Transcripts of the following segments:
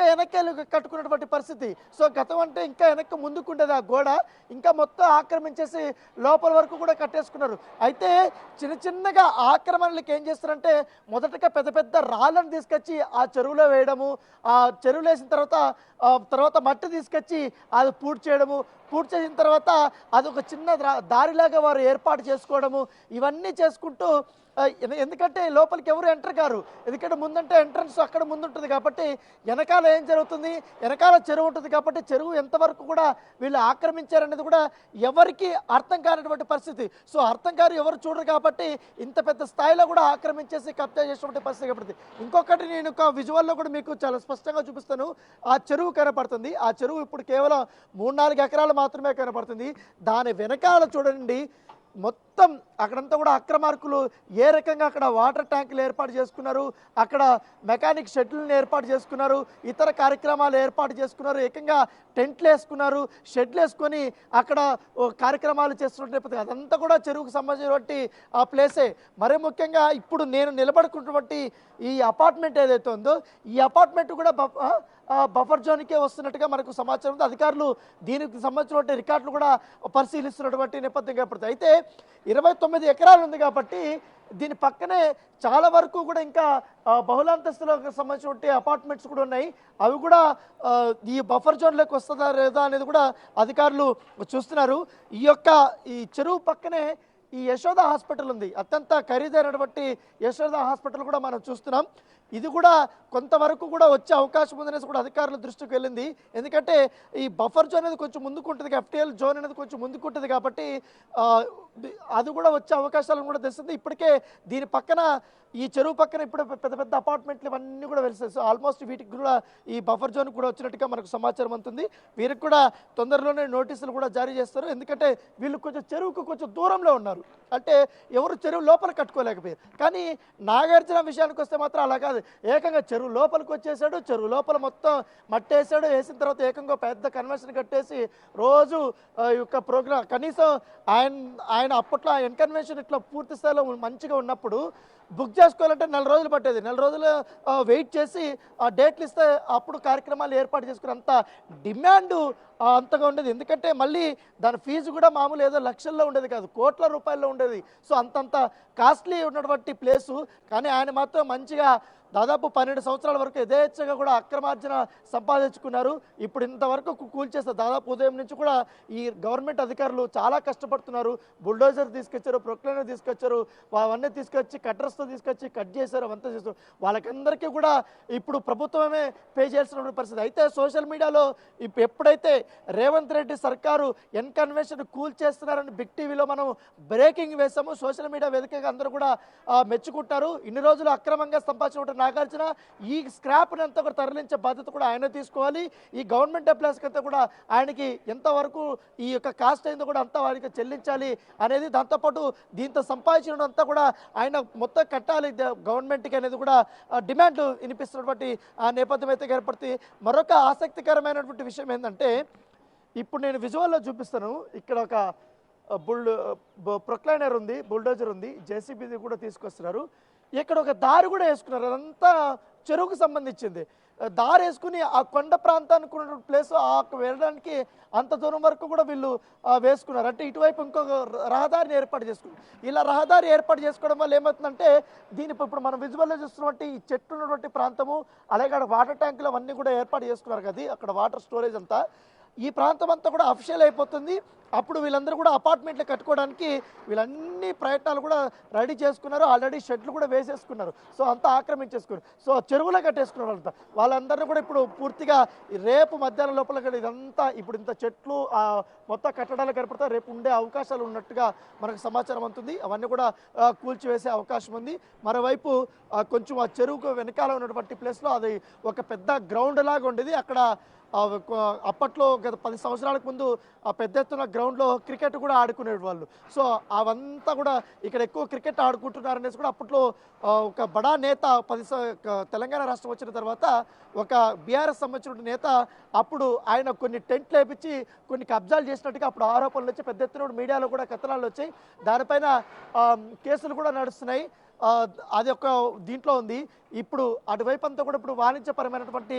ఇంకా వెనక్కి కట్టుకున్నటువంటి పరిస్థితి. సో గతం అంటే ఇంకా వెనక్కి ముందుకుండేది ఆ గోడ, ఇంకా మొత్తం ఆక్రమించేసి లోపల వరకు కూడా కట్టేసుకున్నారు. అయితే చిన్న చిన్నగా ఆక్రమణలకు ఏం చేస్తారంటే మొదటగా పెద్ద పెద్ద రాళ్ళను తీసుకొచ్చి ఆ చెరువులో వేయడము, ఆ చెరువులో వేసిన తర్వాత మట్టి తీసుకొచ్చి అది పూడ్చి చేయడము, పూర్తి చేసిన తర్వాత అదొక చిన్న దారిలాగా వారు ఏర్పాటు చేసుకోవడము, ఇవన్నీ చేసుకుంటూ ఎందుకంటే లోపలికి ఎవరు ఎంటర్ కారు. ఎందుకంటే ముందంటే ఎంట్రన్స్ అక్కడ ముందు ఉంటుంది కాబట్టి వెనకాల ఏం జరుగుతుంది, వెనకాల చెరువు ఉంటుంది కాబట్టి చెరువు ఎంతవరకు కూడా వీళ్ళు ఆక్రమించారనేది కూడా ఎవరికి అర్థం కానటువంటి పరిస్థితి. సో అర్థం కారు, ఎవరు చూడరు కాబట్టి ఇంత పెద్ద స్థాయిలో కూడా ఆక్రమించేసి కబ్జా చేసినటువంటి పరిస్థితి కనపడుతుంది. ఇంకొకటి నేను ఒక విజువల్లో కూడా మీకు చాలా స్పష్టంగా చూపిస్తాను. ఆ చెరువు కనపడుతుంది. ఆ చెరువు ఇప్పుడు కేవలం 3-4 ఎకరాలు మాత్రమే కనపడుతుంది. దాని వెనకాల చూడండి మొత్తం అక్కడంతా కూడా అక్రమార్కులు ఏ రకంగా అక్కడ వాటర్ ట్యాంకులు ఏర్పాటు చేసుకున్నారు, అక్కడ మెకానిక్ షెడ్లను ఏర్పాటు చేసుకున్నారు, ఇతర కార్యక్రమాలు ఏర్పాటు చేసుకున్నారు, ఏకంగా టెంట్లు వేసుకున్నారు, షెడ్లు వేసుకొని అక్కడ కార్యక్రమాలు చేస్తున్నట్టు అదంతా కూడా చెరువుకు సంబంధించినటువంటి ఆ ప్లేసే. మరీ ముఖ్యంగా ఇప్పుడు నేను నిలబడుకున్నటువంటి ఈ అపార్ట్మెంట్ ఏదైతే ఉందో ఈ అపార్ట్మెంట్ కూడా బఫర్ జోన్కే వస్తున్నట్టుగా మనకు సమాచారం ఉంది. అధికారులు దీనికి సంబంధించినటువంటి రికార్డులు కూడా పరిశీలిస్తున్నటువంటి నేపథ్యం కనపడుతుంది. అయితే 29 ఎకరాలు ఉంది కాబట్టి దీని పక్కనే చాలా వరకు కూడా ఇంకా బహుళాంతస్తులకు సంబంధించినటువంటి అపార్ట్మెంట్స్ కూడా ఉన్నాయి. అవి కూడా ఈ బఫర్ జోన్లోకి వస్తుందా లేదా అనేది కూడా అధికారులు చూస్తున్నారు. ఈ చెరువు పక్కనే ఈ యశోద హాస్పిటల్ ఉంది. అత్యంత ఖరీదైనటువంటి యశోద హాస్పిటల్ కూడా మనం చూస్తున్నాం. ఇది కూడా కొంతవరకు కూడా వచ్చే అవకాశం ఉందనేసి కూడా అధికారుల దృష్టికి వెళ్ళింది. ఎందుకంటే ఈ బఫర్ జోన్ అనేది కొంచెం ముందుకుంటుంది, ఎఫ్టీఎల్ జోన్ అనేది కొంచెం ముందుకుంటుంది కాబట్టి అది కూడా వచ్చే అవకాశాలను కూడా తెస్తుంది. ఇప్పటికే దీని పక్కన ఈ చెరువు పక్కన ఇప్పుడు పెద్ద పెద్ద అపార్ట్మెంట్లు ఇవన్నీ కూడా వెళ్తాయి. సో ఆల్మోస్ట్ వీటికి కూడా ఈ బఫర్ జోన్ కూడా వచ్చినట్టుగా మనకు సమాచారం అందుతుంది. వీరికి కూడా తొందరలోనే నోటీసులు కూడా జారీ చేస్తారు. ఎందుకంటే వీళ్ళు కొంచెం చెరువుకు కొంచెం దూరంలో ఉన్నారు, అంటే ఎవరు చెరువు లోపల కట్టుకోలేకపోయారు. కానీ నాగార్జున విషయానికి వస్తే మాత్రం అలా కాదు, ఏకంగా చెరువు లోపలికి వచ్చేసాడు, చెరువు లోపల మొత్తం మట్టేసాడు, వేసిన తర్వాత ఏకంగా పెద్ద కన్వెన్షన్ కట్టేసి రోజు యొక్క ప్రోగ్రామ్ కనీసం ఆయన అప్పట్లో ఆ కన్వెన్షన్ ఇట్లా పూర్తి స్థాయిలో మంచిగా ఉన్నప్పుడు బుక్ చేసుకోవాలంటే 4 రోజులు పట్టేది. 4 రోజులు వెయిట్ చేసి ఆ డేట్లు ఇస్తే అప్పుడు కార్యక్రమాలు ఏర్పాటు చేసుకుని అంత డిమాండ్ అంతగా ఉండేది. ఎందుకంటే మళ్ళీ దాని ఫీజు కూడా మామూలు ఏదో లక్షల్లో ఉండేది కాదు, కోట్ల రూపాయల్లో ఉండేది. సో అంతంత కాస్ట్లీ ఉన్నటువంటి ప్లేసు. కానీ ఆయన మాత్రం మంచిగా దాదాపు 12 సంవత్సరాల వరకు యథేచ్ఛగా కూడా అక్రమార్జన సంపాదించుకున్నారు. ఇప్పుడు ఇంతవరకు కూల్చేస్తారు. దాదాపు ఉదయం నుంచి కూడా ఈ గవర్నమెంట్ అధికారులు చాలా కష్టపడుతున్నారు. బుల్డోజర్ తీసుకొచ్చారు, ప్రొక్లైనర్ తీసుకొచ్చారు, అవన్నీ తీసుకొచ్చి కట్టర్స్తో తీసుకొచ్చి కట్ చేశారు, అవంతా చేస్తారు. వాళ్ళకందరికీ కూడా ఇప్పుడు ప్రభుత్వమే పే చేయాల్సిన పరిస్థితి. అయితే సోషల్ మీడియాలో ఎప్పుడైతే రేవంత్ రెడ్డి సర్కారు కన్వెన్షన్ కూల్చేస్తున్నారని బిగ్ టీవీలో మనం బ్రేకింగ్ వేసాము, సోషల్ మీడియా వేదికగా అందరూ కూడా మెచ్చుకుంటారు. ఇన్ని రోజులు అక్రమంగా సంపాదించిన నాగార్జున ఈ స్క్రాప్ అంతా కూడా తరలించే బాధ్యత కూడా ఆయన తీసుకోవాలి. ఈ గవర్నమెంట్ ఎంప్లాయీస్కి అంతా కూడా ఆయనకి ఎంతవరకు ఈ యొక్క కాస్ట్ అయిందో కూడా అంతా వారికి చెల్లించాలి అనేది, దాంతోపాటు దీంతో సంపాదించినంతా కూడా ఆయన మొత్తం కట్టాలి గవర్నమెంట్కి అనేది కూడా డిమాండ్ వినిపిస్తున్నటువంటి ఆ నేపథ్యం అయితే ఏర్పడుతుంది. మరొక ఆసక్తికరమైనటువంటి విషయం ఏంటంటే ఇప్పుడు నేను విజువల్లో చూపిస్తాను. ఇక్కడ ఒక ప్రొక్లైనర్ ఉంది, బుల్డోజర్ ఉంది, జేసీబీ కూడా తీసుకొస్తున్నారు. ఇక్కడ ఒక దారి కూడా వేసుకున్నారు, అదంతా చెరువుకు సంబంధించింది. దారి వేసుకుని ఆ కొండ ప్రాంతానికి ఉన్న ప్లేస్ వెళ్ళడానికి అంత దూరం వరకు కూడా వీళ్ళు వేసుకున్నారు. అంటే ఇటువైపు ఇంకొక రహదారిని ఏర్పాటు చేసుకున్నారు. ఇలా రహదారి ఏర్పాటు చేసుకోవడం వల్ల ఏమవుతుందంటే ఇప్పుడు మనం విజువల్లో చూస్తున్నటువంటి ఈ చెట్టు ఉన్నటువంటి ప్రాంతము, అలాగే అక్కడ వాటర్ ట్యాంకులు అవన్నీ కూడా ఏర్పాటు చేసుకున్నారు కదా, అక్కడ వాటర్ స్టోరేజ్ అంతా ఈ ప్రాంతం అంతా కూడా అఫిషియల్ అయిపోతుంది. అప్పుడు వీళ్ళందరూ కూడా అపార్ట్మెంట్లు కట్టుకోవడానికి వీళ్ళన్ని ప్రయత్నాలు కూడా రెడీ చేసుకున్నారు. ఆల్రెడీ షెడ్లు కూడా వేసేసుకున్నారు. సో అంతా ఆక్రమించేసుకున్నారు. సో చెరువులో కట్టేసుకున్నారు అంతా. వాళ్ళందరినీ కూడా ఇప్పుడు పూర్తిగా రేపు మధ్యాహ్నం లోపల ఇదంతా ఇప్పుడు ఇంత చెట్లు మొత్తం కట్టడాలు కనపడతాయి. రేపు ఉండే అవకాశాలు ఉన్నట్టుగా మనకు సమాచారం అందుతుంది. అవన్నీ కూడా కూల్చివేసే అవకాశం ఉంది. మరోవైపు కొంచెం ఆ చెరువుకు వెనకాల ఉన్నటువంటి ప్లేస్లో అది ఒక పెద్ద గ్రౌండ్ లాగా ఉండేది. అక్కడ అప్పట్లో గత 10 సంవత్సరాలకు ముందు పెద్ద ఎత్తున గ్రౌండ్లో క్రికెట్ కూడా ఆడుకునే వాళ్ళు. సో అవంతా కూడా ఇక్కడ ఎక్కువ క్రికెట్ ఆడుకుంటున్నారనేసి కూడా అప్పట్లో ఒక బడా నేత తెలంగాణ రాష్ట్రం వచ్చిన తర్వాత ఒక బీఆర్ఎస్ సంబంధించిన నేత అప్పుడు ఆయన కొన్ని టెంట్లు వేపించి కొన్ని కబ్జాలు చేసినట్టుగా అప్పుడు ఆరోపణలు వచ్చి పెద్ద ఎత్తున మీడియాలో కూడా కథనాలు వచ్చాయి. దానిపైన కేసులు కూడా నడుస్తున్నాయి. అది ఒక దీంట్లో ఉంది. ఇప్పుడు అటువైపు అంతా కూడా ఇప్పుడు వాణిజ్యపరమైనటువంటి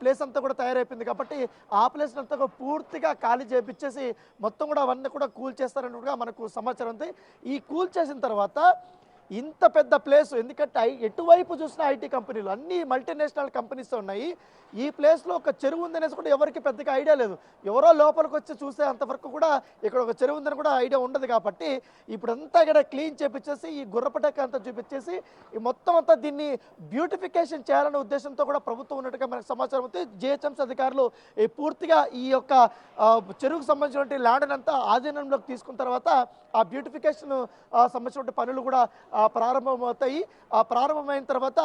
ప్లేస్ అంతా కూడా తయారైపోయింది కాబట్టి ఆ ప్లేస్ అంతా కూడా పూర్తిగా ఖాళీ చేపించేసి మొత్తం కూడా అవన్నీ కూడా కూల్ చేస్తారన్నట్టుగా మనకు సమాచారం ఉంది. ఈ కూల్ చేసిన తర్వాత ఇంత పెద్ద ప్లేస్, ఎందుకంటే ఎటువైపు చూసినా ఐటీ కంపెనీలు అన్ని మల్టీనేషనల్ కంపెనీస్ ఉన్నాయి. ఈ ప్లేస్లో ఒక చెరువు ఉందనేసి కూడా ఎవరికి పెద్దగా ఐడియా లేదు. ఎవరో లోపలికి వచ్చి చూసే అంతవరకు కూడా ఇక్కడ ఒక చెరువు ఉందని కూడా ఐడియా ఉండదు. కాబట్టి ఇప్పుడంతా ఇక్కడ క్లీన్ చేపించేసి ఈ గుర్రపటక అంతా చూపించేసి ఈ మొత్తం అంతా దీన్ని బ్యూటిఫికేషన్ చేయాలనే ఉద్దేశంతో కూడా ప్రభుత్వం ఉన్నట్టుగా మనకు సమాచారం ఉంది. జిహెచ్ఎంసీ అధికారులు పూర్తిగా ఈ యొక్క చెరువుకు సంబంధించిన ల్యాండ్ అంతా ఆధీనంలోకి తీసుకున్న తర్వాత ఆ బ్యూటిఫికేషన్ సంబంధించిన పనులు కూడా ప్రారంభమవుతాయి. ఆ ప్రారంభమైన తర్వాత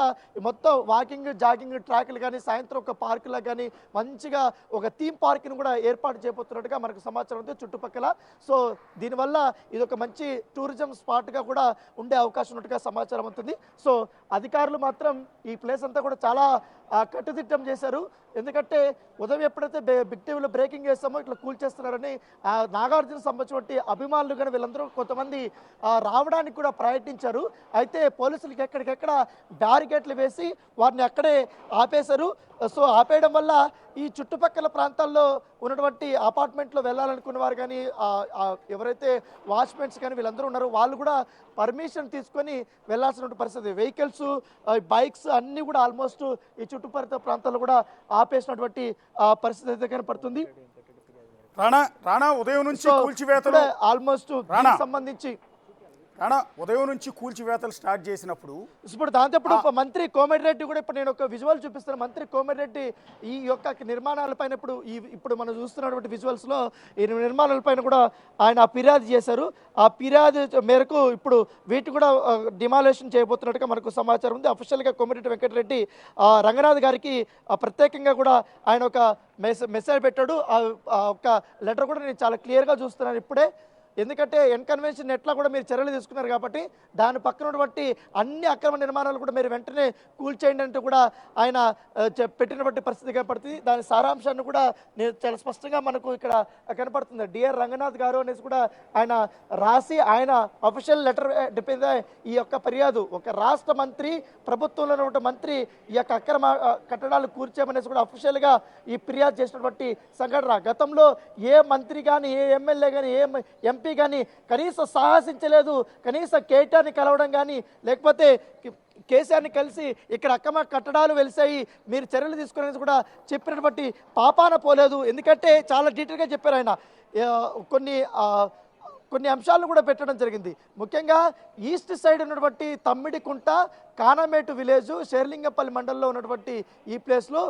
మొత్తం వాకింగ్ జాగింగ్ ట్రాక్లు కానీ సాయంత్రం ఒక పార్కులకు కానీ మంచిగా ఒక థీమ్ పార్క్ని కూడా ఏర్పాటు చేయబోతున్నట్టుగా మనకు సమాచారం ఉంది చుట్టుపక్కల. సో దీనివల్ల ఇది ఒక మంచి టూరిజం స్పాట్గా కూడా ఉండే అవకాశం ఉన్నట్టుగా సమాచారం ఉంటుంది. సో అధికారులు మాత్రం ఈ ప్లేస్ అంతా కూడా చాలా కట్టుదిట్టం చేశారు. ఎందుకంటే ఉదయం ఎప్పుడైతే బిగ్ టీవీలో బ్రేకింగ్ చేస్తామో ఇట్లా కూల్చేస్తున్నారని నాగార్జున సంబంధించినటువంటి అభిమానులు కానీ వీళ్ళందరూ కొంతమంది రావడానికి కూడా ప్రయత్నించారు. అయితే పోలీసులకి ఎక్కడికెక్కడ బ్యారికేడ్లు వేసి వారిని అక్కడే ఆపేశారు. సో ఆపేయడం వల్ల ఈ చుట్టుపక్కల ప్రాంతాల్లో ఉన్నటువంటి అపార్ట్మెంట్లో వెళ్ళాలనుకున్న వారు కానీ ఎవరైతే వాచ్మెన్స్ కానీ వీళ్ళందరూ ఉన్నారో వాళ్ళు కూడా పర్మిషన్ తీసుకొని వెళ్ళాల్సిన పరిస్థితి. వెహికల్స్ బైక్స్ అన్నీ కూడా ఆల్మోస్ట్ ఈ చుట్టుపక్కల ప్రాంతాల్లో కూడా ఆపేసినటువంటి పరిస్థితి అయితే కనపడుతుంది. రాణా ఉదయం నుంచి కూల్చివేతలు ఆల్మోస్ట్ సంబంధించి ఉదయం నుంచి కూల్చివేతలు స్టార్ట్ చేసినప్పుడు ఇప్పుడు దాంతో మంత్రి కోమటిరెడ్డి కూడా ఇప్పుడు నేను ఒక విజువల్ చూపిస్తాను. మంత్రి కోమటిరెడ్డి ఈ యొక్క నిర్మాణాలపైన ఇప్పుడు మనం చూస్తున్నటువంటి విజువల్స్లో ఈ నిర్మాణాలపైన కూడా ఆయన ఫిర్యాదు చేశారు. ఆ ఫిర్యాదు మేరకు ఇప్పుడు వీటి కూడా డిమాలేషన్ చేయబోతున్నట్టుగా మనకు సమాచారం ఉంది. అఫీషియల్గా కోమటిరెడ్డి వెంకటరెడ్డి రంగనాథ్ గారికి ప్రత్యేకంగా కూడా ఆయన ఒక మెసేజ్ పెట్టాడు. ఒక లెటర్ కూడా నేను చాలా క్లియర్గా చూస్తున్నాను ఇప్పుడే. ఎందుకంటే ఎన్కన్వెన్షన్ ఎట్లా కూడా మీరు చర్యలు తీసుకున్నారు కాబట్టి దాని పక్కన ఉన్నటువంటి అన్ని అక్రమ నిర్మాణాలు కూడా మీరు వెంటనే కూల్చేయండి అంటూ కూడా ఆయన పెట్టినటువంటి పరిస్థితి కనపడుతుంది. దాని సారాంశాన్ని కూడా నేను చాలా స్పష్టంగా మనకు ఇక్కడ కనపడుతుంది. డిఆర్ రంగనాథ్ గారు అనేసి కూడా ఆయన రాసి ఆయన అఫీషియల్ లెటర్ ఈ యొక్క ఫిర్యాదు ఒక రాష్ట్ర మంత్రి ప్రభుత్వంలో ఉన్నటువంటి మంత్రి ఈ యొక్క అక్రమ కట్టడాలు కూర్చామనేసి కూడా అఫీషియల్గా ఈ ఫిర్యాదు చేసినటువంటి సంఘటన. గతంలో ఏ మంత్రి కానీ ఏ ఎమ్మెల్యే కానీ ఏ ఎంపీ కానీ కనీసం సాహసించలేదు. కనీసం కేటీఆర్ని కలవడం కానీ లేకపోతే కేసీఆర్ని కలిసి ఇక్కడ అక్రమ కట్టడాలు వెలిసాయి మీరు చర్యలు తీసుకునేది కూడా చెప్పినటువంటి పాపాన పోలేదు. ఎందుకంటే చాలా డీటెయిల్గా చెప్పారు ఆయన. కొన్ని అంశాలను కూడా పెట్టడం జరిగింది. ముఖ్యంగా ఈస్ట్ సైడ్ ఉన్నటువంటి తమ్మిడికుంట కానామేటు విలేజ్ షేర్లింగంపల్లి మండలంలో ఉన్నటువంటి ఈ ప్లేస్లో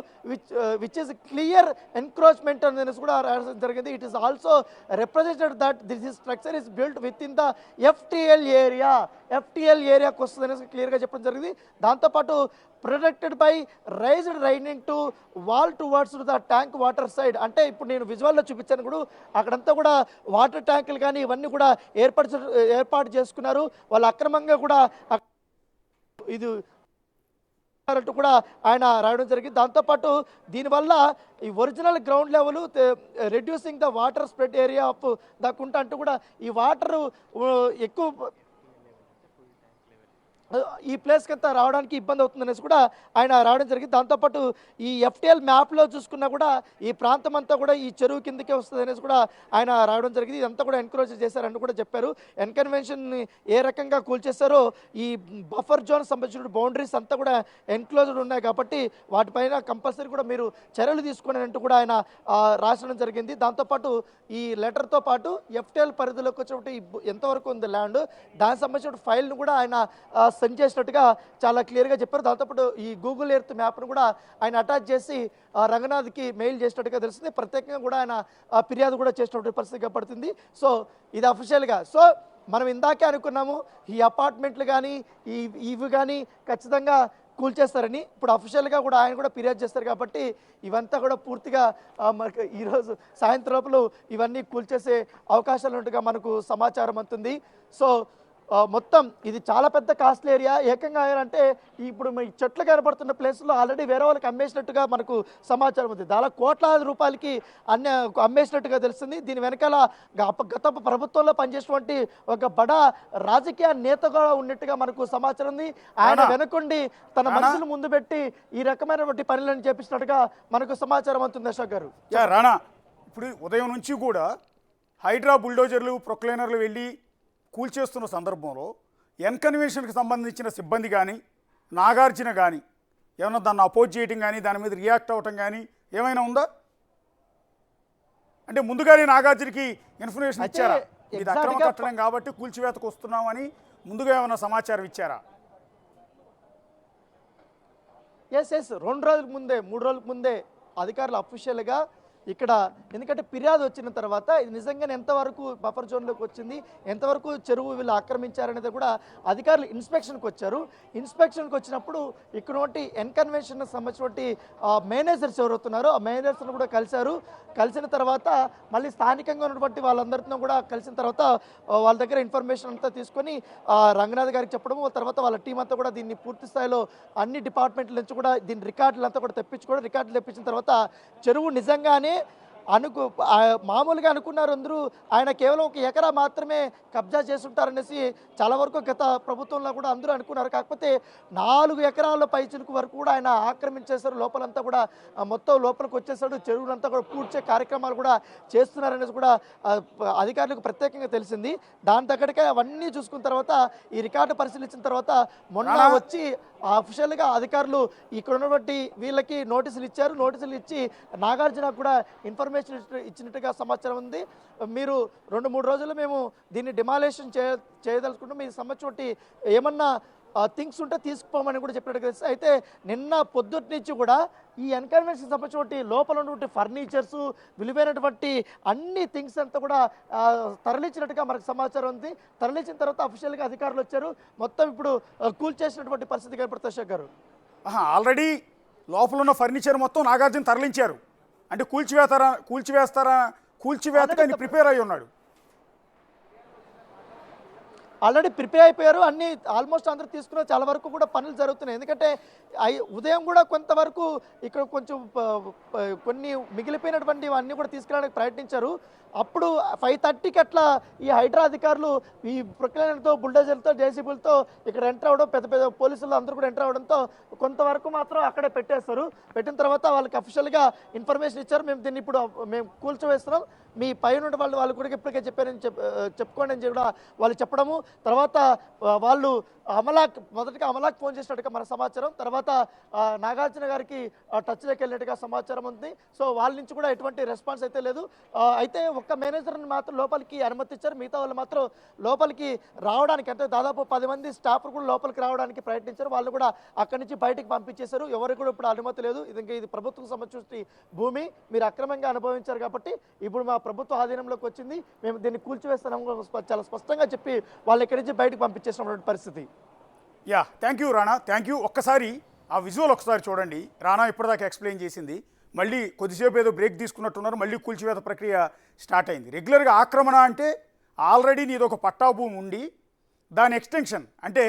విచ్ ఈస్ క్లియర్ ఎన్క్రోచ్మెంట్ అనేది కూడా రాయడం జరిగింది. It is also represented that this structure is built with in the FTL ఏరియాకి వస్తుంది అనేసి క్లియర్గా చెప్పడం జరిగింది. దాంతోపాటు protected by raised raining to wall towards the tank water side. అంటే ఇప్పుడు నేను విజువల్లో చూపించాను కూడా అక్కడంతా కూడా వాటర్ ట్యాంకులు కానీ ఇవన్నీ కూడా ఏర్పాటు చేసుకున్నారు. వాళ్ళు అక్రమంగా కూడా ఇది కూడా ఆయన రాయడం జరిగింది. దాంతోపాటు దీనివల్ల ఈ original ground level reducing the water spread area of the కుంట అంటూ కూడా ఈ వాటర్ ఎక్కువ ఈ ప్లేస్కి అంతా రావడానికి ఇబ్బంది అవుతుందనేసి కూడా ఆయన రావడం జరిగింది. దాంతోపాటు ఈ ఎఫ్టీఎల్ మ్యాప్లో చూసుకున్నా కూడా ఈ ప్రాంతం అంతా కూడా ఈ చెరువు కిందకే వస్తుంది అనేసి కూడా ఆయన రావడం జరిగింది. ఇదంతా కూడా ఎన్క్రోచ్ చేశారని కూడా చెప్పారు. ఎన్కన్వెన్షన్ ఏ రకంగా కూల్చేస్తారో ఈ బఫర్ జోన్ సంబంధించిన బౌండరీస్ అంతా కూడా ఎన్క్లోజ్డ్ ఉన్నాయి కాబట్టి వాటిపైన కంపల్సరీ కూడా మీరు చర్యలు తీసుకుని అంటూ కూడా ఆయన రాసడం జరిగింది. దాంతోపాటు ఈ లెటర్తో పాటు ఎఫ్టీఎల్ పరిధిలోకి వచ్చినప్పుడు ఎంతవరకు ఉంది ల్యాండ్ దానికి సంబంధించిన ఫైల్ను కూడా ఆయన సెండ్ చేసినట్టుగా చాలా క్లియర్గా చెప్పారు. దాంతోపాటు ఈ గూగుల్ ఎర్త్ మ్యాప్ను కూడా ఆయన అటాచ్ చేసి రంగనాథ్కి మెయిల్ చేసినట్టుగా తెలుస్తుంది. ప్రత్యేకంగా కూడా ఆయన ఫిర్యాదు కూడా చేసినటువంటి పరిస్థితి కనపడుతుంది. సో ఇది అఫీషియల్గా. సో మనం ఇందాకే అనుకున్నాము ఈ అపార్ట్మెంట్లు కానీ ఇవి కానీ ఖచ్చితంగా కూల్చేస్తారని. ఇప్పుడు అఫీషియల్గా కూడా ఆయన కూడా ఫిర్యాదు చేస్తారు కాబట్టి ఇవంతా కూడా పూర్తిగా మనకు ఈరోజు సాయంత్రం లోపల ఇవన్నీ కూల్చేసే అవకాశాలు ఉన్నట్టుగా మనకు సమాచారం అందుతుంది. సో మొత్తం ఇది చాలా పెద్ద కాస్ట్లీ ఏరియా. ఏకంగా అంటే ఇప్పుడు మీ చెట్లు కనబడుతున్న ప్లేస్లో ఆల్రెడీ వేరే వాళ్ళకి అమ్మేసినట్టుగా మనకు సమాచారం ఉంది. దాదాపు కోట్లాది రూపాయలకి అమ్మేసినట్టుగా తెలుస్తుంది. దీని వెనకాల గత ప్రభుత్వంలో పనిచేసినటువంటి ఒక బడా రాజకీయ నేతగా ఉన్నట్టుగా మనకు సమాచారం ఉంది. ఆయన వెనకుండి తన మనుషులు ముందు పెట్టి ఈ రకమైనటువంటి పనులను చేపించినట్టుగా మనకు సమాచారం అవుతుంది. అశోక్ గారు, రాణా, ఇప్పుడు ఉదయం నుంచి కూడా హైడ్రా బుల్డోజర్లు ప్రొక్లైనర్లు వెళ్ళి కూల్చేస్తున్న సందర్భంలో ఎన్కన్వెన్షన్కి సంబంధించిన సిబ్బంది కానీ నాగార్జున కానీ ఏమైనా దాన్ని అపోజ్ చేయటం కానీ దాని మీద రియాక్ట్ అవ్వటం కానీ ఏమైనా ఉందా? అంటే ముందుగానే నాగార్జునకి ఇన్ఫర్మేషన్ ఇచ్చారా? ఇది అక్రమ కట్టడం కాబట్టి కూల్చివేతకు వస్తున్నామని ముందుగా ఏమైనా సమాచారం ఇచ్చారా? ఎస్ 2 రోజుల ముందే 3 రోజుల ముందే అధికారులు అఫీషియల్గా ఇక్కడ, ఎందుకంటే ఫిర్యాదు వచ్చిన తర్వాత ఇది నిజంగానే ఎంతవరకు బఫర్ జోన్లోకి వచ్చింది, ఎంతవరకు చెరువు వీళ్ళు ఆక్రమించారనేది కూడా అధికారులు ఇన్స్పెక్షన్కి వచ్చారు. ఇన్స్పెక్షన్కి వచ్చినప్పుడు ఇక్కడ ఎన్కన్వెన్షన్ సంబంధించినటువంటి మేనేజర్స్ ఎవరవుతున్నారో ఆ మేనేజర్స్ను కూడా కలిశారు. కలిసిన తర్వాత మళ్ళీ స్థానికంగా ఉన్నటువంటి వాళ్ళందరితో కూడా కలిసిన తర్వాత వాళ్ళ దగ్గర ఇన్ఫర్మేషన్ అంతా తీసుకొని రంగనాథ్ గారికి చెప్పడము, తర్వాత వాళ్ళ టీం అంతా కూడా దీన్ని పూర్తి స్థాయిలో అన్ని డిపార్ట్మెంట్ల నుంచి కూడా దీని రికార్డులు అంతా కూడా తెప్పించుకోవడం. రికార్డులు తెప్పించిన తర్వాత చెరువు నిజంగానే మామూలుగా అనుకున్నారు అందరూ ఆయన కేవలం 1 ఎకరా మాత్రమే కబ్జా చేసుంటారనేసి చాలా వరకు గత ప్రభుత్వంలో కూడా అందరూ అనుకున్నారు. కాకపోతే 4 ఎకరాల పైచిలకు వరకు కూడా ఆయన ఆక్రమించేశారు. లోపలంతా కూడా మొత్తం లోపలికి వచ్చేసాడు. చెరువులంతా కూడా పూడ్చే కార్యక్రమాలు కూడా చేస్తున్నారనేసి కూడా అధికారులకు ప్రత్యేకంగా తెలిసింది. దాని తగ్గట్టుగా అవన్నీ చూసుకున్న తర్వాత ఈ రికార్డు పరిశీలించిన తర్వాత మొన్న వచ్చి అఫీషియల్గా అధికారులు ఇక్కడ ఉన్నటువంటి వీళ్ళకి నోటీసులు ఇచ్చారు. నోటీసులు ఇచ్చి నాగార్జున కూడా ఇన్ఫర్మేషన్ ఇచ్చినట్టుగా సమాచారం ఉంది. మీరు 2-3 రోజుల్లో మేము దీన్ని డిమాలేషన్ చేయదలుచుకుంటాం, మీకు సంబంధించి ఏమన్నా థింగ్స్ ఉంటే తీసుకుపోమని కూడా చెప్పినట్టు తెలుసు. అయితే నిన్న పొద్దుటి నుంచి కూడా ఈ ఎన్కన్వెన్షన్ సంబంధించి లోపల ఉన్నటువంటి ఫర్నిచర్స్, విలువైనటువంటి అన్ని థింగ్స్ అంతా కూడా తరలించినట్టుగా మనకు సమాచారం ఉంది. తరలించిన తర్వాత అఫీషియల్గా అధికారులు వచ్చారు. మొత్తం ఇప్పుడు కూల్చేసినటువంటి పరిస్థితి కనపడుతుంది. అశోక్ గారు, ఆల్రెడీ లోపల ఉన్న ఫర్నిచర్ మొత్తం నాగార్జున తరలించారు. అంటే కూల్చివేతకి ప్రిపేర్ అయి ఉన్నాడు. ఆల్రెడీ ప్రిపేర్ అయిపోయారు. అన్ని ఆల్మోస్ట్ అందరూ తీసుకున్న చాలా వరకు కూడా పనులు జరుగుతున్నాయి. ఎందుకంటే ఉదయం కూడా కొంతవరకు ఇక్కడ కొంచెం కొన్ని మిగిలిపోయినటువంటి అన్నీ కూడా తీసుకురావడానికి ప్రయత్నించారు. అప్పుడు 5:30కి అట్లా ఈ హైడ్రా అధికారులు ఈ ప్రొక్లైనర్తో, బుల్డోజర్లతో, జేసీబీలతో ఇక్కడ ఎంటర్ అవ్వడం, పెద్ద పెద్ద పోలీసులు అందరూ కూడా ఎంటర్ అవ్వడంతో కొంతవరకు మాత్రం అక్కడే పెట్టేస్తారు. పెట్టిన తర్వాత వాళ్ళకి అఫీషియల్గా ఇన్ఫర్మేషన్ ఇచ్చారు. మేము దీన్ని ఇప్పుడు మేము కూల్చివేస్తున్నాం, మీ పైన వాళ్ళు కూడా ఇప్పటికే చెప్పారని చెప్పుకోండి అని కూడా వాళ్ళు చెప్పడము. తర్వాత వాళ్ళు మొదటిగా అమలాక్ ఫోన్ చేసినట్టుగా మన సమాచారం. తర్వాత నాగార్జున గారికి టచ్లోకి వెళ్ళినట్టుగా సమాచారం ఉంది. సో వాళ్ళ నుంచి కూడా ఎటువంటి రెస్పాన్స్ అయితే లేదు. అయితే ఒక్క మేనేజర్ని మాత్రం లోపలికి అనుమతించారు. మిగతా వాళ్ళు మాత్రం లోపలికి రావడానికి, అంటే దాదాపు 10 మంది స్టాఫ్ కూడా లోపలికి రావడానికి ప్రయత్నించారు. వాళ్ళు కూడా అక్కడి నుంచి బయటికి పంపించేశారు. ఎవరికి కూడా ఇప్పుడు అనుమతి లేదు. ఇది ప్రభుత్వం సంబంధించి భూమి, మీరు అక్రమంగా అనుభవించారు కాబట్టి ఇప్పుడు మా ప్రభుత్వ ఆధీనంలోకి వచ్చింది, మేము దీన్ని కూల్చివేస్తున్నాం చాలా స్పష్టంగా చెప్పి వాళ్ళు ఇక్కడి నుంచి బయటకు పంపించేసినటువంటి పరిస్థితి. Thank you Rana, thank you. ఒక్కసారి ఆ విజువల్ ఒకసారి చూడండి. రాణా ఇప్పటిదాకా ఎక్స్ప్లెయిన్ చేసింది. మళ్ళీ కొద్దిసేపు ఏదో బ్రేక్ తీసుకున్నట్టున్నారు. మళ్ళీ కూల్చివేత ప్రక్రియ స్టార్ట్ అయింది. రెగ్యులర్గా ఆక్రమణ అంటే ఆల్రెడీ నీది ఒక పట్టా భూమి ఉండి దాని ఎక్స్టెన్షన్, అంటే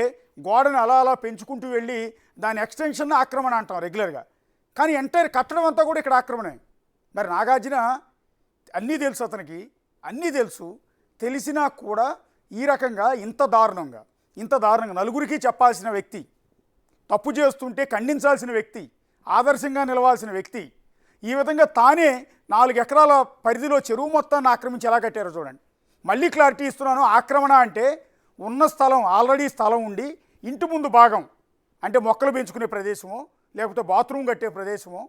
గోడను అలా పెంచుకుంటూ వెళ్ళి దాని ఎక్స్టెన్షన్ ఆక్రమణ అంటాం రెగ్యులర్గా. కానీ ఎంటైర్ కట్టడం అంతా కూడా ఇక్కడ ఆక్రమణే. మరి నాగార్జున అన్నీ తెలుసు, అతనికి అన్నీ తెలుసు, తెలిసినా కూడా ఈ రకంగా ఇంత దారుణంగా నలుగురికి చెప్పాల్సిన వ్యక్తి, తప్పు చేస్తుంటే ఖండించాల్సిన వ్యక్తి, ఆదర్శంగా నిలవాల్సిన వ్యక్తి ఈ విధంగా తానే 4 ఎకరాల పరిధిలో చెరువు మొత్తాన్ని ఆక్రమించి ఎలా కట్టారో చూడండి. మళ్ళీ క్లారిటీ ఇస్తున్నాను. ఆక్రమణ అంటే ఉన్న స్థలం, ఆల్రెడీ స్థలం ఉండి ఇంటి ముందు భాగం, అంటే మొక్కలు పెంచుకునే ప్రదేశమో లేకపోతే బాత్రూమ్ కట్టే ప్రదేశమో,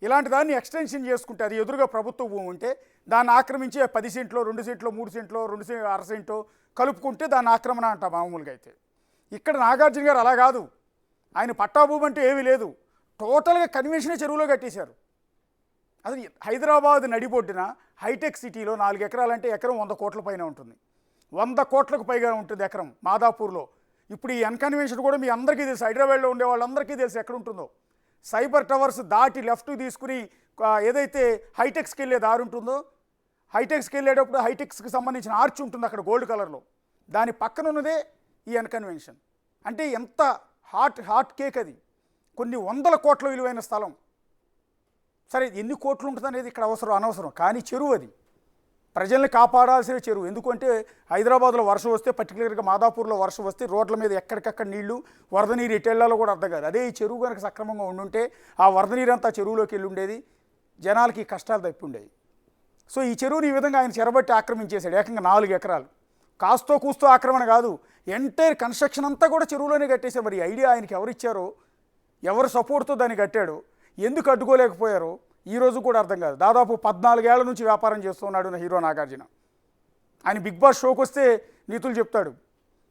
ఇలాంటి దాన్ని ఎక్స్టెన్షన్ చేసుకుంటే, అది ఎదురుగా ప్రభుత్వ భూమి ఉంటే దాన్ని ఆక్రమించి 10 సెంట్లో 2 సెంట్లో 3 సెంట్లో 2 సెంట్లో కలుపుకుంటే దాన్ని ఆక్రమణ అంట మామూలుగా. అయితే ఇక్కడ నాగార్జున గారు అలా కాదు. ఆయన పట్టాభూమి అంటే ఏమీ లేదు, టోటల్గా కన్వెన్షనే చెరువులో కట్టేశారు. అది హైదరాబాద్ నడిబొడ్డున హైటెక్ సిటీలో 4 ఎకరాలంటే ఎకరం 100 కోట్ల పైన ఉంటుంది. 100 కోట్లకు పైగా ఉంటుంది ఎకరం మాదాపూర్లో. ఇప్పుడు ఈ ఎన్కన్వెన్షన్ కూడా మీ అందరికీ తెలుసు, హైదరాబాద్లో ఉండే వాళ్ళందరికీ తెలుసు ఎక్కడ ఉంటుందో. సైబర్ టవర్స్ దాటి లెఫ్ట్ తీసుకుని ఏదైతే హైటెక్స్కి వెళ్ళే దారి ఉంటుందో, హైటెక్స్కి వెళ్ళేటప్పుడు హైటెక్స్కి సంబంధించిన ఆర్చ్ ఉంటుంది అక్కడ గోల్డ్ కలర్లో, దాని పక్కన ఉన్నదే ఈ అన్కన్వెన్షన్. అంటే ఎంత హాట్ కేక్ అది, కొన్ని వందల కోట్ల విలువైన స్థలం. సరే ఎన్ని కోట్లు ఉంటుంది అనేది ఇక్కడ అనవసరం, కానీ చెరువు అది ప్రజల్ని కాపాడాల్సిన చెరువు. ఎందుకంటే హైదరాబాద్లో వర్షం వస్తే, పర్టికులర్గా మాదాపూర్లో వర్షం వస్తే రోడ్ల మీద ఎక్కడికక్కడ నీళ్లు, వరద నీరు ఎటెళ్లాలో కూడా అర్థం కాదు. అదే ఈ చెరువు కనుక సక్రమంగా ఉండుంటే ఆ వరద నీరంతా చెరువులోకి వెళ్ళి ఉండేది, జనాలకి కష్టాలు తప్పి ఉండేవి. సో ఈ చెరువుని ఈ విధంగా ఆయన చెరబట్టి ఆక్రమించేశాడు. ఏకంగా 4 ఎకరాలు. కాస్తో కూస్తో ఆక్రమణ కాదు, ఎంటైర్ కన్స్ట్రక్షన్ అంతా కూడా చెరువులోనే కట్టేశారు. మరి ఐడియా ఆయనకి ఎవరిచ్చారో, ఎవరు సపోర్ట్తో దాన్ని కట్టాడో, ఎందుకు అడ్డుకోలేకపోయారో ఈ రోజు కూడా అర్థం కాదు. దాదాపు 14 ఏళ్ల నుంచి వ్యాపారం చేస్తున్నాడు హీరో నాగార్జున. ఆయన బిగ్ బాస్ షోకి వస్తే నీతులు చెప్తాడు.